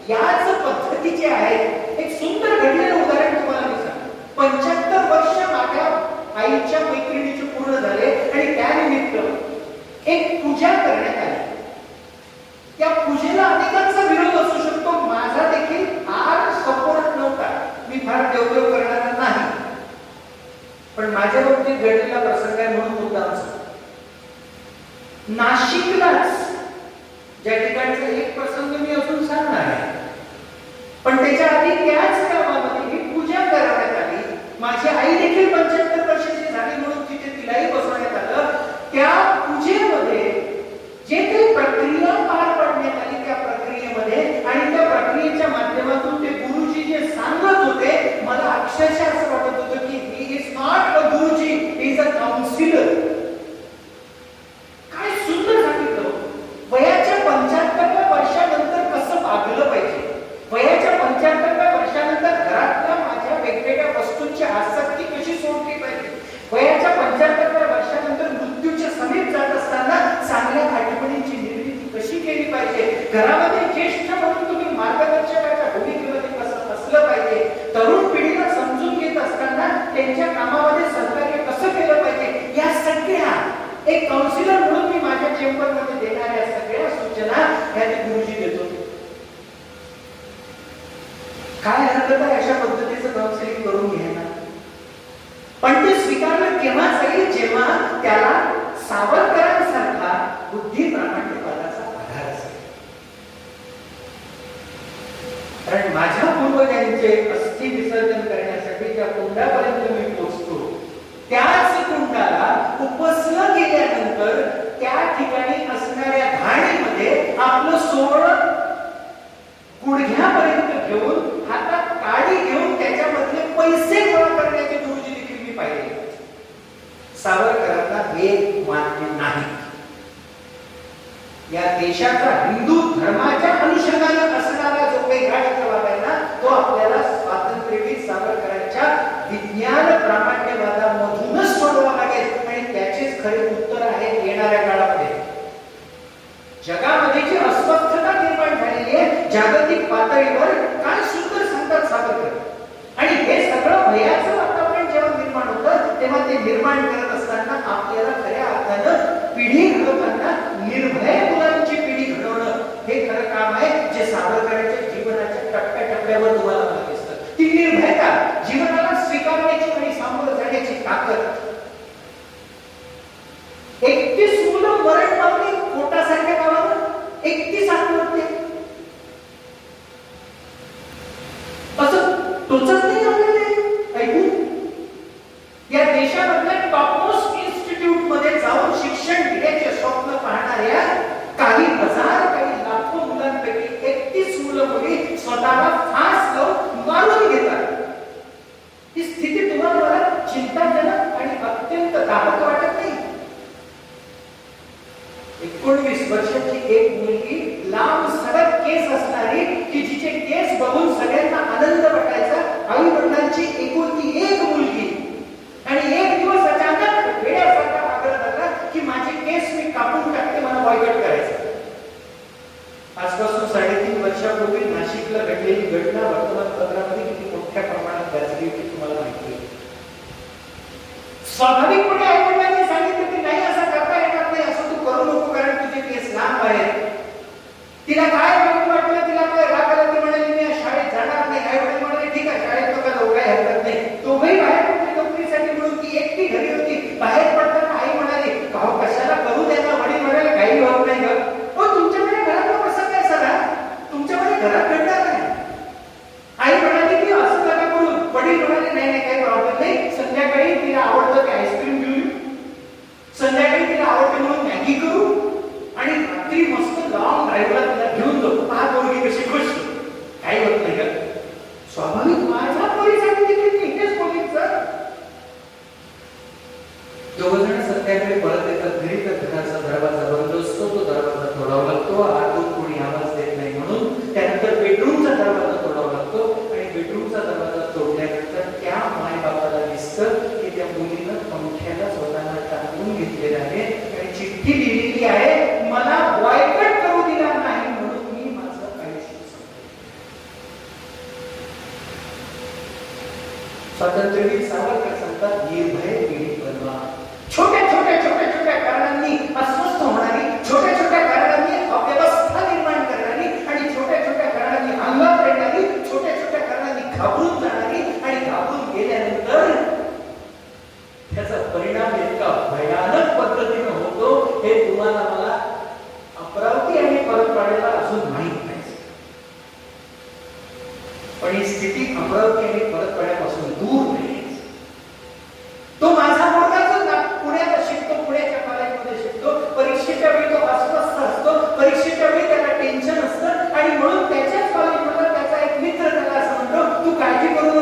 याच पद्धतीचे आहेत. एक सुंदर घडलेलं उदाहरण तुम्हाला मी सांगतो. 75 वर्ष माझ्या आईच्या मैत्रिणीचे पूर्ण झाले, आणि त्यानिमित्त एक पूजा करण्यात आली. त्या पूजेला अनेकांचा विरोध असू शकतो, माझा देखील फार सपोर्ट नव्हता. मी फार देवदेव करणारा नाही, पण माझ्या बाबतीत घडलेला प्रसंग आहे म्हणून मुद्दाम सांगतो. नाशिकलाच ज्या ठिकाणचा एक प्रसंग मी अजून सांगणार आहे, पण त्याच्या आधी त्याच गावामध्ये ही पूजा करण्यात आली. माझी आई देखील 75 वर्षाची झाली म्हणून तिथे तिलाही बसवण्यात आलं. त्या पूजेमध्ये जे काही प्रक्रिया पार पाडण्यात आली त्या प्रक्रियेमध्ये, आणि त्या प्रक्रियेच्या माध्यमातून ते गुरुजी जे सांगत होते, मला अक्षरशः असं वाटत होतं की ही इज नॉट अ गुरुजी, ही इज अ काउन्सिलर. काय सुंदर सांगितलं. वयाच्या 75व्या वर्षानंतर कसं वागलं पाहिजे, वयाच्या 75व्या त्यांच्या कामामध्ये सहकार्य कसं केलं पाहिजे, या सगळ्या एक काउन्सिलर म्हणून मी माझ्या चेंबरमध्ये देणाऱ्या सगळ्या सूचना ह्या गुरुजी देतो. काय हरकत आहे अशा पद्धतीचं काउन्सिलिंग करून घ्यायला? पण ते स्वीकारलं केव्हा जाईल, जेव्हा त्याला सावरकरांसारखा बुद्धी प्रामाण्यवादाचा आधार असेल. कारण माझ्या पूर्वजांचे अस्थि विसर्जन करण्यासाठी त्या कुंडापर्यंत मी पोहोचतो, त्याच कुंडाला उपसलं गेल्यानंतर त्या ठिकाणी असणाऱ्या घाणीमध्ये आपलं सोड गुडघ्यापर्यंत घेऊन हातात काडी घेऊन त्याच्यामधले पैसे गोळा करण्याचे गुरुजी देखील मी पाहिले. सावरकरांना वेद मान्य नाही. या देशाचा हिंदू धर्माच्या अनुषंगाने असणारा जो काही राष्ट्रवाद आहे ना, तो आपल्याला स्वातंत्र्यवीर सावरकरांच्या विज्ञान प्रामाण्यवादामधूनच सोडवावा लागेल. आणि त्याचेच खरे उत्तर आहे येणाऱ्या काळामध्ये. जगामध्ये जी अस्वस्थता निर्माण झालेली आहे जागतिक पातळीवर, काय सुंदर सांगतात सावरकर. आणि हे सगळं भयाचं वातावरण जेव्हा निर्माण होतं, तेव्हा ते निर्माण करत असताना आपल्याला खऱ्या अर्थानं पिढी घडवताना निर्भय मुलांची पिढी घडवणं हे खरं काम आहे, जे सावरकरांच्या जीवनाच्या टप्प्याटप्प्यावर तुम्हाला मला दिसतं. ती निर्भयता, जीवनाला स्वीकारण्याची आणि सामोरं जाण्याची ताकद. 31 मुलं मरण पावली कोटासारख्या गावावर, 31 आत्महत्या. असं टोचत नाही आपल्याला ऐकून. या देशामधल्या टॉपमोस्ट इन्स्टिट्यूट मध्ये जाऊन शिक्षण घेण्याचे स्वप्न पाहणाऱ्या काही हजार, काही लाखो मुलांपैकी 31 मुलं मुली स्वतःला फास लावून मारून घेतात. ही स्थिती तुम्हाला मला चिंताजनक आणि अत्यंत दाहक वाटत नाही? 19 वर्षाची एक मुलगी, लांब सडक केस असणारी, की जिचे केस बघून सगळ्यांना आनंद वाटायचा, आई वडिलांची एकुलती एक मुलगी, आणि एक दिवस अचानक वेड्यासारखा आग्रह धरला की माझे केस मी कापून टाकते, मला बॉयकॉट करायचं. आजपासून 3.5 वर्षापूर्वी नाशिकला घडलेली घटना वर्तमानपत्रामध्ये किती मोठ्या प्रमाणात गाजली होती तुम्हाला माहिती आहे. स्वाभाविकपणे आई वडिलांनी सांगितलं की नाही, असं करता येणार नाही, असं तू करू नको, कारण तुझे केस लांब आहेत. तिला काय वाटलं, तिला काय राग आला, ती म्हणाली मी शाळेत जाणार नाही. आई वडील म्हणाले ठीक आहे, शाळेत नका जाऊ, काही हरकत नाही. दोघेही बाहेर पडले नोकरीसाठी म्हणून ती एकटी घरी होती. बाहेर पडताना आई म्हणाली भाऊ कशाला करू देता. वडील म्हणाले काही होत नाही ग. हो, तुमच्याकडे घरात कसं काय सगळा, तुमच्याकडे घरात घडणार नाही. आई म्हणाली की असं नका करू. वडील म्हणाले नाही नाही, काही प्रॉब्लेम नाही, संध्याकाळी तिला आवडतं ते आईस्क्रीम घेऊन, संध्याकाळी तिला आवडते म्हणून मॅगी करू, आणि रात्री मस्त लॉंग ड्राईव्हला तिला घेऊन जाऊ. पहा पोरगी कशी खुश, काही होत नाही का. स्वाभाविक माझ्या पोरीसाठी देखील इथेच पोलीचं. दोघं जण संध्याकाळी परत येतात घरी, तर घराचा दरवाजा बंद असतो, तो दरवाजा तोडावा लागतो. आतून कोणी आवाज देत नाही म्हणून. त्यानंतर बेडरूमचा दरवाजा तोडावा लागतो, आणि बेडरूमचा दरवाजा तोडल्यानंतर त्या मायबापाला दिसतं की त्या मुलीनं पंख्याला स्वतःला टाकून घेतलेलं आहे, आणि चिठ्ठी लिहिलेली आहे मला बॉयकॉट करू दिला नाही म्हणून मी माझं आयुष्य संपवलं. स्वातंत्र्यवीर सावरकर सांगतात निर्भय पिढी बनवा. छोट्या छोट्या छोट्या छोट्या कारणांनी अस्वस्थ होणारी, छोट्या छोट्या कारणांनी अव्यवस्था निर्माण करणारी, आणि छोट्या छोट्या कारणांनी अंगावर येणारी, छोट्या छोट्या कारणांनी घाबरून जाणारी, आणि घाबरून गेल्यानंतर त्याचा परिणाम इतका भयानक पद्धतीने होतो हे तुम्हाला मला अमरावती आणि परतवाड्याला अजून माहित नाही. पण ही स्थिती अमरावती आणि परतवाड्यापासून दूर नाही. तो माझा मुलगा पुण्याला शिकतो, पुण्याच्या कॉलेजमध्ये शिकतो, परीक्षेच्या वेळी तो अस्वस्थ असतो, परीक्षेच्या वेळी त्याला टेन्शन असतं, आणि म्हणून त्याच्याच कॉलेजमध्ये त्याचा एक मित्र त्याला असं म्हणतो तू काळजी करू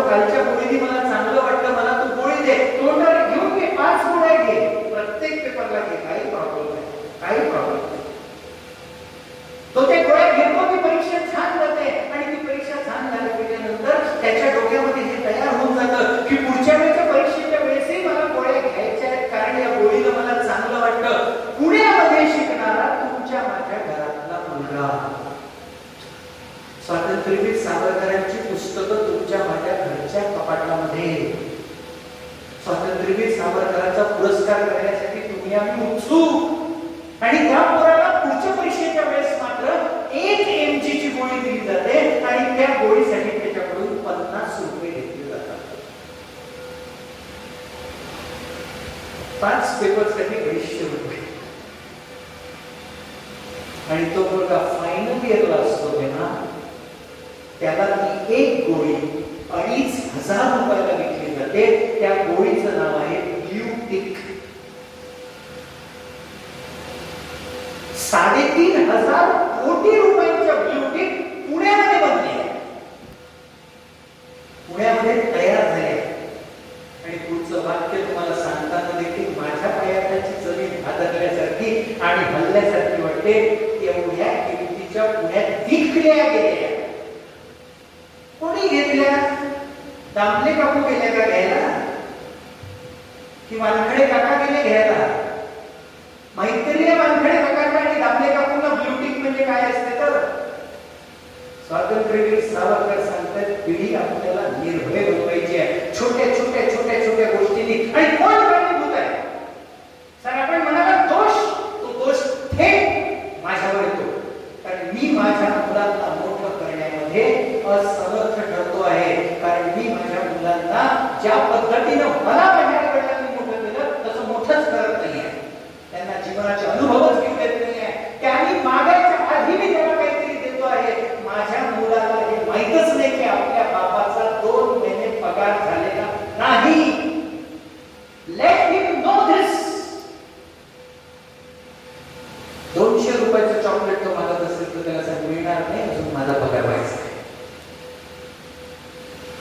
कालच्या गोळीने मला चांगलं वाटलं, मला तू गोळी दे, तोंडाला घेऊन घे, 5 गोळ्या घे, प्रत्येक पेपरला घे, काही प्रॉब्लेम नाही, काही प्रॉब्लेम नाही. तो ते गोळ्या घेतो, ती परीक्षा छान जाते आणि ती परीक्षा छान झाल्यानंतर त्याच्या डोक्यामध्ये हे तयार होऊन जातं की पुढच्या वेळेच्या परीक्षेच्या वेळेसही मला गोळ्या घ्यायच्या आहेत, कारण या गोळीनं मला चांगलं वाटतं. पुण्यामध्ये शिकणारा तुमच्या माझ्या घरातला मुलगा, स्वातंत्र्यवीर सावरकरांची पुस्तकं तुमच्या माझ्या घरच्या कपाटामध्ये, स्वातंत्र्यवीर सावरकरांचा पुरस्कार करण्यासाठी तुम्ही आम्ही उत्सुक. आणि त्या पोराला पुढच्या परीक्षेच्या वेळेस मात्र 1 mg ची गोळी दिली जाते आणि त्या गोळीसाठी त्याच्याकडून 50 रुपये घेतले जातात. 5 पेपरसाठी 250 रुपये. आणि तो मुलगा फायनल इयरला असतो तेव्हा त्याला ती 1 गोळी 2,500 रुपयाला विकली जाते. त्या गोळीचं नाव आहे ब्ल्यूटिक. 3,500 कोटी रुपयांच्या ब्ल्यूटिक पुण्यामध्ये बनले, पुण्यामध्ये तयार झाले. आणि पुढचं वाक्य तुम्हाला सांगताना देखील माझ्या पायाची जमीन हादरल्यासारखी आणि हल्ल्यासारखी वाटते. एवढ्या किमतीच्या पुण्यात विकल्या गेल्या. कोणी घेतल्या? दामले काकू गेले का घ्यायला, की वानखडे काका गेले घ्यायला? मैत्रीय वानखडे काकांना आणि दामले काकूंना ब्ल्यूटिक म्हणजे काय असते तर स्वातंत्र्यवीर सावरकर सांगतात पिढी आपल्याला निर्भय बनवायची आहे, छोट्या छोट्या छोट्या छोट्या गोष्टींनी. आणि कोण कारणीभूत आहे? सर आपण म्हणाला दोष, तो दोष थेट माझ्यावर येतो, कारण मी माझ्या मुलांना मोठं करण्यामध्ये असमर्थ ठरतो आहे. कारण मी माझ्या मुलांना ज्या पद्धतीनं मला माझ्या वडिलांनी मोठं केलं तसं मोठंच करत नाही आहे. त्यांना जीवनाचे अनुभवच घेऊ देत नाही आहे. त्यांनी मागायच्या आधी मी त्याला काहीतरी देतो आहे. माझ्या मुलाला हे माहीतच नाही की आपल्या बापाचा 2 महिने पगार झालेला नाही. लेट हिम नो दिस. 200 रुपयाचं चॉकलेट तो मागत असेल तर त्याला मिळणार नाही, अजून माझा पगार व्हायचा आहे.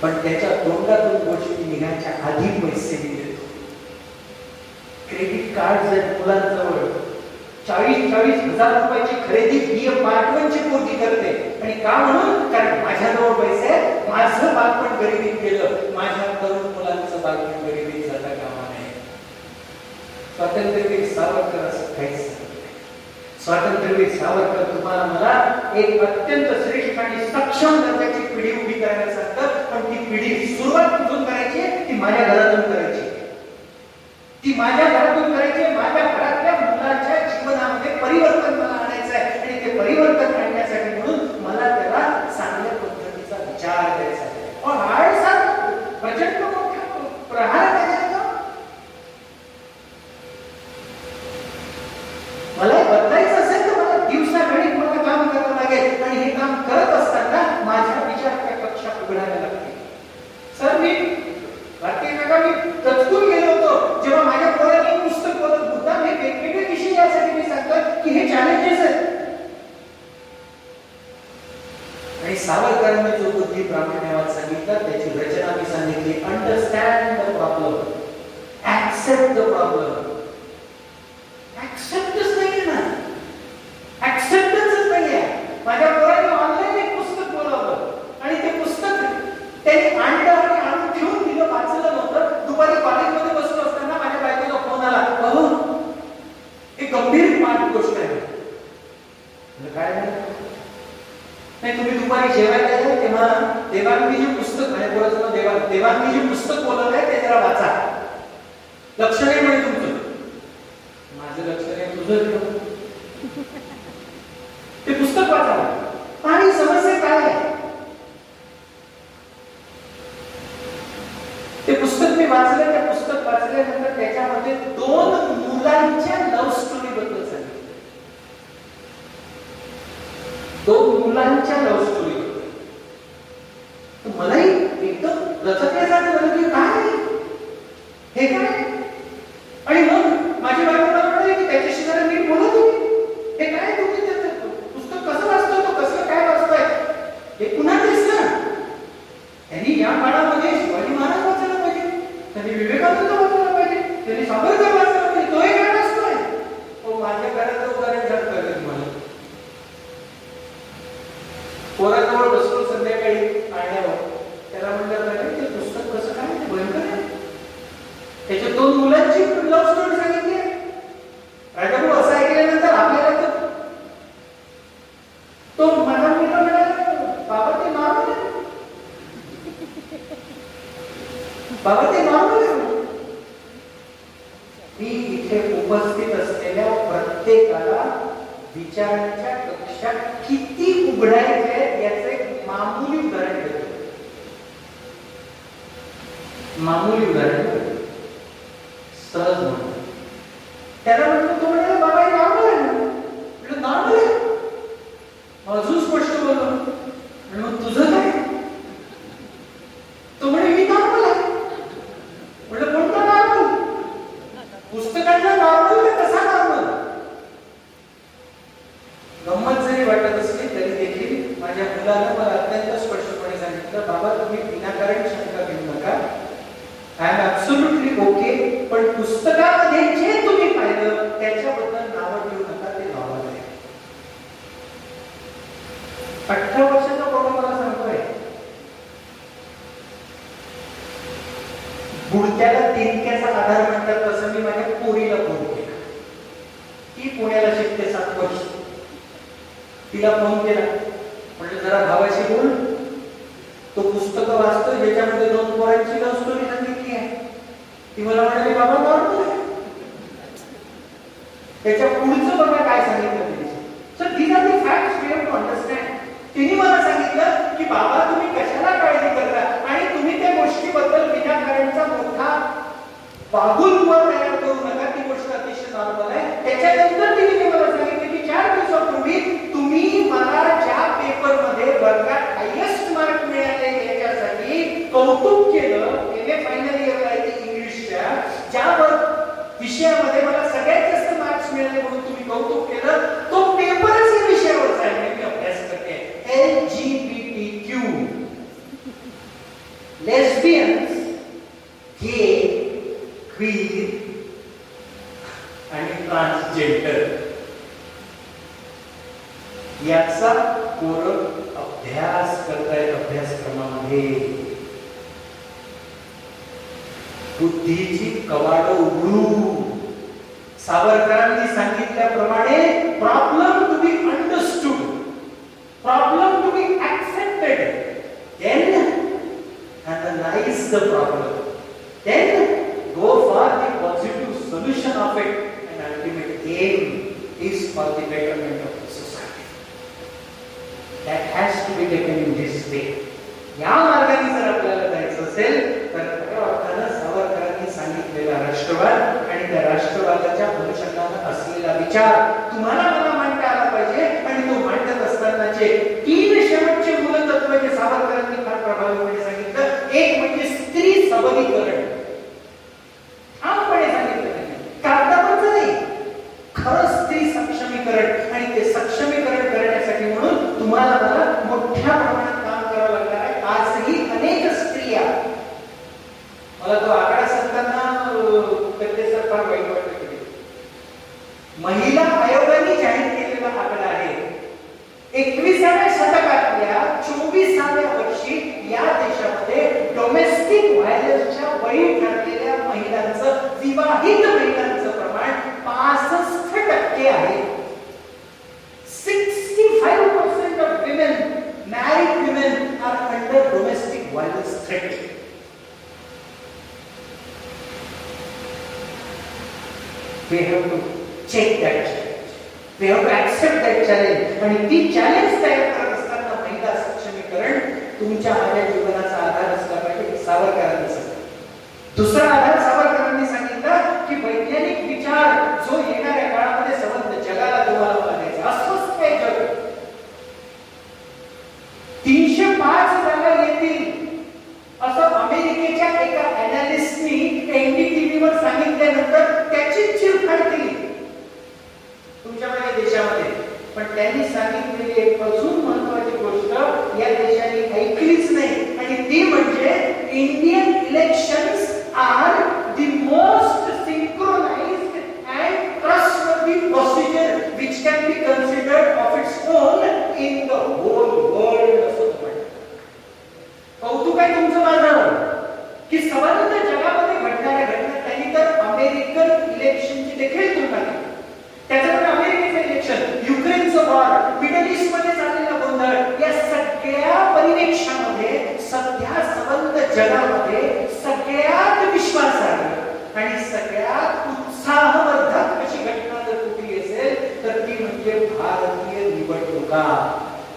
पण त्याच्या तोंडातून गोष्टी निघायच्या आधी पैसे मी देतो. क्रेडिट कार्ड जर मुलांजवळ 40,000 रुपयाची खरेदी BA पार्टवनची पोटी करते. आणि का म्हणून? कारण माझ्याजवळ पैसे आहेत, माझं बालपण गरिबीत गेलं, माझ्या तरुण मुलांचं बालपण गरिबीत जाता कामा नये. स्वातंत्र्यवीर सावरकर असं काहीच नाही. स्वातंत्र्यवीर सावरकर तुम्हाला मला एक अत्यंत श्रेष्ठ आणि सक्षम दर्जाची पिढी उभी करायला सांगतात. पण ती पिढी सुरुवात कुठून करायची? ती माझ्या घरातून करायची. ती माझ्या घरातून करायची. माझ्या घरातल्या मुलाच्या जीवनामध्ये परिवर्तन मला आणायचं आहे. आणि ते परिवर्तन आणण्यासाठी म्हणून मला त्याला चांगल्या पद्धतीचा विचार द्यायचा आहे. और हार्ड सर प्रचंड मोठा प्रहार त्याच्यात मला बदलायचं असेल तर मला दिवसागणिक मला काम करावं लागेल. आणि हे काम करत असताना माझ्या विचाराच्या कक्षा उघडायला लागतील. सर मी भारतीय काका मी कचकून गेलो होतो जेव्हा माझ्या पोराने पुस्तक बोलत होता. हे वेगवेगळे विषय यासाठी मी सांगतो की हे चॅलेंजेस आहेत. आणि सावरकरांनी जो बुद्धी प्रामाण्यावर सांगितला त्याची रचना मी सांगितली. Understand the problem, accept the problem. ऍक्सेप्टच नाहीये ना, ऍक्सेप्टन्सच नाहीये. माझ्या पोराने ऑनलाईन एक पुस्तक बोलावलं आणि ते पुस्तक त्यांनी आणलं आणि आणून ठेवून दिलं, वाचलं नव्हतं. दुपारी कॉलेजमध्ये बसलो असताना माझ्या बायकोचा फोन आला, अहो एक गंभीर गोष्ट आहे. काय नाही, तुम्ही दुपारी जेवायला याल तेव्हा देवांनी जे पुस्तक, माझ्या पोराचं नाव देवांनी जे पुस्तक बोलवलंय ते जरा वाचा. लक्ष नाही म्हणे तुमचं. माझं लक्ष नाही, तुझं. ते पुस्तक वाचा आणि समस्या काय आहे ते पुस्तक मी वाचलं. त्या पुस्तक वाचल्यानंतर त्याच्यामध्ये 2 मुलांच्या लव्ह स्टोरी बद्दल सांगितलं. 2 मुलांच्या लव्ह स्टोरी बद्दल. मलाही एकदम रचकल्यासारखं झालं की काय हे काय. आणि मग माझी बायको मला म्हणाली की त्याच्याशी जरा नीट बोलत होती. हे काय तुम्ही पुस्तक कसं वाचतोय, तो कसं काय वाचतोय, हे पुन्हा तेच ना. त्यांनी या काळामध्ये मुलांची लव्ह स्टोरी सांगितली आहे. राजाभाऊ असं ऐकल्यानंतर आपल्याला तो मनात म्हणाला, बाबा ते नॉर्मल आहे, बाबा ते नॉर्मल आहे. मी इथे उपस्थित असलेल्या प्रत्येकाला विचारांच्या कक्षा किती उघडायचे याचे एक मामूली उदाहरण देतो. मामूली उदाहरण सहज म्हणतो. त्याला म्हणतो, तो म्हणाला बाबा हे नॉर्मल आहे. म्हटलं नॉर्मल आहे. अजून स्पष्ट बोललो, मग तुझं काय? तो म्हणे मी नॉर्मल आहे. म्हटलं कोणता नॉर्मल? पुस्तकातला नॉर्मल का कसा नॉर्मल? गंमत जरी वाटत असली तरी देखील माझ्या मुलाला मला अत्यंत स्पष्टपणे सांगितलं, बाबा तुम्ही विनाकारण शंका घेऊ नका, आय एम ॲब्सोल्युटली ओके, पण पुस्तकामध्ये जे तुम्ही पाहिलं त्याच्याबद्दल नावं ठेवू नका, ते नॉर्मल आहे. 18 वर्षाचा पोरगा मला सांगतोय, गुडघ्याला तिरक्याचा आधार म्हणतात तसं मी माझ्या पोरीला फोन केला. ती पुण्याला शिकते 7 वर्ष. तिला फोन केला, म्हटलं जरा भावाशी बोल, तो पुस्तक वाचतो ज्याच्यामध्ये 2 पोरांची लव्ह स्टोरी सांगितली आहे. ती मला म्हणाली बाबा नॉर्मल आहे. त्याच्या पुढचं बघा काय सांगितलं तिने. So these are the facts we have to understand. तिने मला सांगितलं की बाबा तुम्ही कशाला काळजी करता आणि तुम्ही त्या गोष्टीबद्दल विनाकारणचा मोठा बागुलवर तयार करू नका, ती गोष्ट अतिशय नॉर्मल आहे. त्याच्यानंतर तिने मला सांगितलं की 4 दिवसापूर्वी तुम्ही मला ज्या पेपरमध्ये वर्गात हायेस्ट मार्क मिळाले याच्यासाठी कौतुक केलं, एमए फायनल इयरला इंग्लिशच्या ज्या विषयामध्ये मला सगळ्यात जास्त मार्क्स मिळाले म्हणून तुम्ही कौतुक केलं, तो पेपरच या विषयावरचा आहे. मी अभ्यास करते LGBTQ, लेस्बियन्स, गे, क्वीर आणि ट्रान्सजेंडर याचा पोरं अभ्यास करतायत अभ्यासक्रमामध्ये. बुद्धीची कवाड उघडू. सावरकरांनी सांगितल्याप्रमाणे problem to be understood, problem to be accepted, then analyze the problem, then go for the positive solution of it, and ultimate aim is for the betterment of the society. That has to be taken in this way. या मार्गाने जर आपल्याला जायचं असेल तर खऱ्या अर्थानं सावरकरांनी सांगितलेला राष्ट्रवाद आणि त्या राष्ट्रवादाच्या अनुषंगाने असलेला विचार तुम्हाला मला मांडता आला पाहिजे. आणि तो मांडत असतानाचे 3 शेवटचे मूलतत्व जे सावरकरांनी फार प्रभावीपणे सांगितलं. एक म्हणजे स्त्री सबलीकरण. ठामपणे सांगितलं, कागदावरचं नाही, खरं स्त्री सक्षमीकरण. आणि ते सक्षमीकरण करण्यासाठी म्हणून तुम्हाला मला मोठ्या प्रमाणात काम करावं लागणार आहे. आजही अनेक स्त्रिया, मला तो आकडा सांगताना त्याच्यासर फार वाईट वाटत. महिला आयोगाने जाहीर केलेला आकडा आहे 21व्या शतकातल्या 24व्या वर्षी या देशामध्ये डोमेस्टिक व्हायलन्सच्या बळी ठरलेल्या महिलांचं, विवाहित महिलांचं प्रमाण 65% आहे. 65% of women, married women, are under domestic violence threat. We have to check that challenge. We have to accept that challenge. आणि ती चॅलेंज तयार करत असताना महिला सक्षमीकरण तुमच्या माझ्या जीवनाचा आधार असला पाहिजे. सावरकरांनी सांगितलं. दुसरा आधार सावरकरांनी सांगितलं की वैज्ञानिक विचार जो येणाऱ्या काळामध्ये संबंध जगाला तुम्हाला मानायचा. अस्वस्थ आहे जग. 305 जागा येतील असं अमेरिकेच्या एका अॅनालिस्टनी एनडीटीव्हीवर सांगितल्यानंतर त्याची चिरफाड केली तुमच्या माझ्या देशामध्ये. पण त्यांनी सांगितलेली एक अजून महत्वाची गोष्ट या देशाने ऐकलीच नाही आणि ती म्हणजे Indian elections are the most synchronized and trustworthy procedure which can be considered of its own in the whole world. कौतुक आहे तुमचं माझं की संबंध जगामध्ये घडणाऱ्या घटना त्यांनी तर जगामध्ये सगळ्यात विश्वासार्ह आणि सगळ्यात उत्साहवर्धक अशी घटना जर कुठली असेल तर ती म्हणजे भारतीय निवडणुका.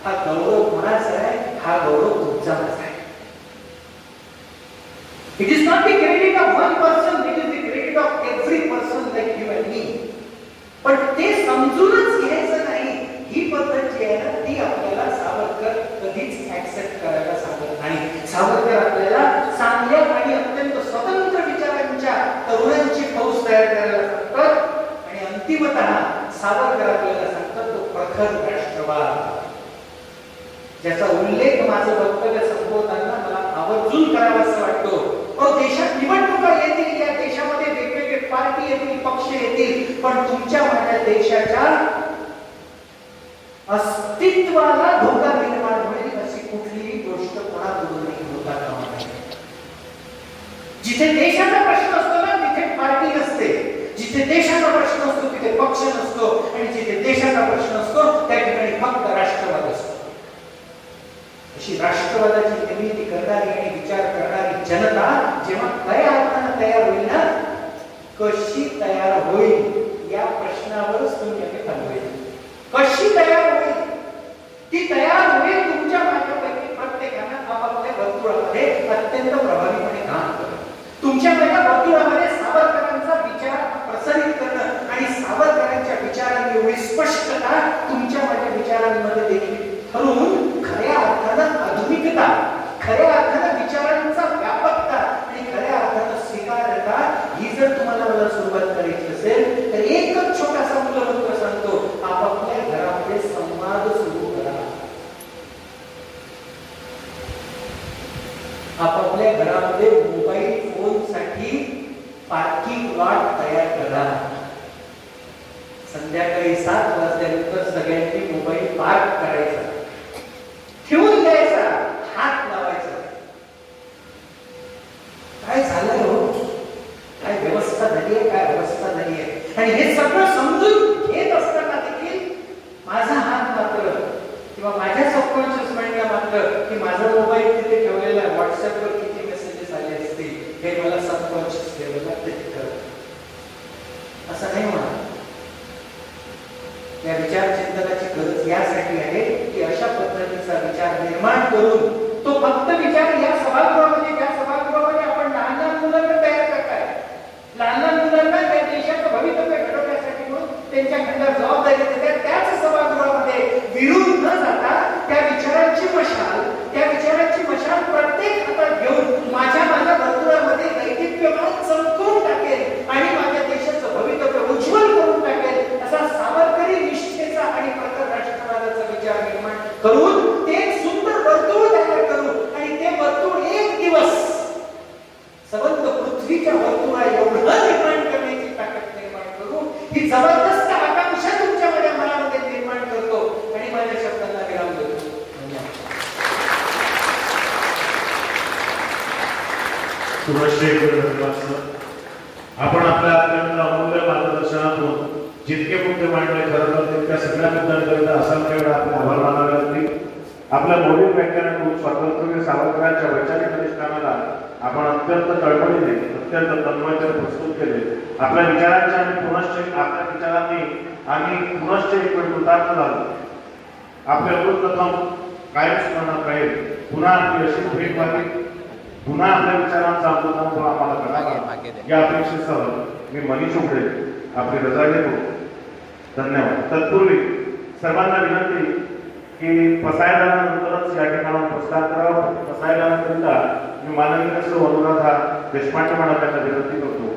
हा गौरव कोणाचा आहे? हा गौरव तुमचाच आहे. It is not the credit of one person, it is the credit of every person like you and me. पण ते समजूनच घ्यायचं नाही. ही पद्धत जी आहे ना ती आपल्याला सावरकर कधीच ऍक्सेप्ट करायला सांगत नाही. सावरकर आपल्याला चांगल्या आणि अत्यंत स्वतंत्र विचारांच्या तरुणांची फौज तयार करायला सांगतात आणि अंतिमतः सावरकर आपल्याला सांगतात तो प्रखर राष्ट्रवाद, ज्याचा उल्लेख माझं वक्तव्य संपवताना मला आवर्जून करावासा वाटतो. देशात निवडणुका येतील, या देशामध्ये वेगवेगळे पार्टी येतील, पक्ष येतील, पण तुमच्या माझ्या देशाच्या अस्तित्वाला धोका निर्माण होईल अशी कुठलीही गोष्ट कोणाकडूनही होता कामा नये. जिथे देशाचा प्रश्न असतो ना तिथे पार्टी नसते, जिथे देशाचा प्रश्न असतो तिथे पक्ष नसतो आणि जिथे देशाचा प्रश्न असतो त्या ठिकाणी फक्त राष्ट्रवाद असतो. अशी राष्ट्रवादाची निर्मिती करणारी आणि विचार करणारी जनता जेव्हा खऱ्या अर्थानं तयार होईल ना, कशी तयार होईल या प्रश्नावरच तुम्ही आम्ही थांबवेल. कशी तयार होईल? ती तयार होईल तुमच्या माझ्यापैकी प्रत्येकानं आपापल्या वर्तुळामध्ये अत्यंत प्रभावीपणे काम करणं, तुमच्या माझ्या वर्तुळामध्ये सावरकरांचा विचार प्रसारित करणं आणि सावरकरांच्या विचारांनी एवढी स्पष्टता तुमच्या माझ्या विचारांमध्ये देखील ठरवून खऱ्या अर्थानं आधुनिकता, खऱ्या अर्थानं विचारांचा व्यापकता आणि खऱ्या अर्थानं स्वीकारता ही जर तुम्हाला मला सुरुवात करायची असेल तर एकच छोटासा मूलमंत्र सांगतो, आपापल्या घरामध्ये संवाद सुरू करा. आपापल्या घरामध्ये मोबाईल फोन साठी पार्किंग लॉट तयार करा. संध्याकाळी 7 वाजल्यानंतर सगळ्यांनी मोबाईल पार्क करायचा, ठेवून द्यायचा, हात लावायचा. काय झालं हो? काय व्यवस्था झाली आहे? काय अवस्था झाली आहे? आणि हे सगळं समजून घेत असताना देखील माझा हात मात्र किंवा माझ्या सबकॉन्शियस माइंडला मात्र की माझा मोबाईल तिथे ठेवलेला आहे, व्हॉट्सअपवर किती मेसेजेस आले असतील हे मला सबकॉन्शियस लेवलला क्लिक करत. असं नाही होणार. या विचार चिंतनाची गरज यासाठी आहे की अशा पद्धतीचा विचार निर्माण करून तो फक्त विचार या सभागृहामध्ये, ज्या सभागृहामध्ये आपण लहान लहान मुलांना तयार करताय, लहान लहान मुलांना या देशाचं भवितव्य घडवण्यासाठी म्हणून त्यांच्या खांद्यावर जबाबदारी देतात, त्याच सभागृहामध्ये विरून न जाता त्या विचारांची मशाल प्रत्येक हातात घेऊन माझ्या वर्तुळामध्ये दैदिप्यमान चमकवून टाकेल आणि माझ्या देशाचं भवितव्य उज्ज्वल करून टाकेल असा सावरकरी निष्ठेचा आणि प्रखर राष्ट्रवादाचा विचार निर्माण करून ते एक सुंदर वर्तुळ तयार करू आणि ते वर्तुळ एक दिवस संबंध पृथ्वीच्या वर्तुळा एवढं निर्माण करण्याची ताकद निर्माण करू. ही जबरदस्त आकांक्षा तुमच्या माझ्या मनामध्ये निर्माण करतो आणि माझ्या शब्दांना विराम देतो. आपण आपल्या अत्यंत अमूल्य मार्गदर्शनातून जितके मुद्दे मांडले खरं तर तितक्या सगळ्या मुद्द्यांकरिता असंख्य वेळा आपले आभार मानावे लागतील. आपल्या मोठील व्याख्यानातून स्वातंत्र्यवीर सावरकरांच्या वैचारिक अधिष्ठानाला आपण अत्यंत तळमळीने, अत्यंत तन्मयतेने प्रस्तुत केले. आपल्या विचारांनी आम्ही पुनश्च एक वेळ कृतार्थ झालो. आपले अमृतप्रथम कायम स्मरणात राहील. पुन्हा आपली अशी भेट व्हावी, पुन्हा आपल्या विचारांचा अमृतानुभव आम्हाला करावा या अपेक्षेसह मी मनीष उघडे आपली रजा घेतो. धन्यवाद. तत्पूर्वी सर्वांना विनंती की पसायदानानंतरच या ठिकाणाहून प्रस्थान करावं. पसायदानाकरिता मी माननीय श्री अनुराधा देशपांडे मॅडम यांना विनंती करतो.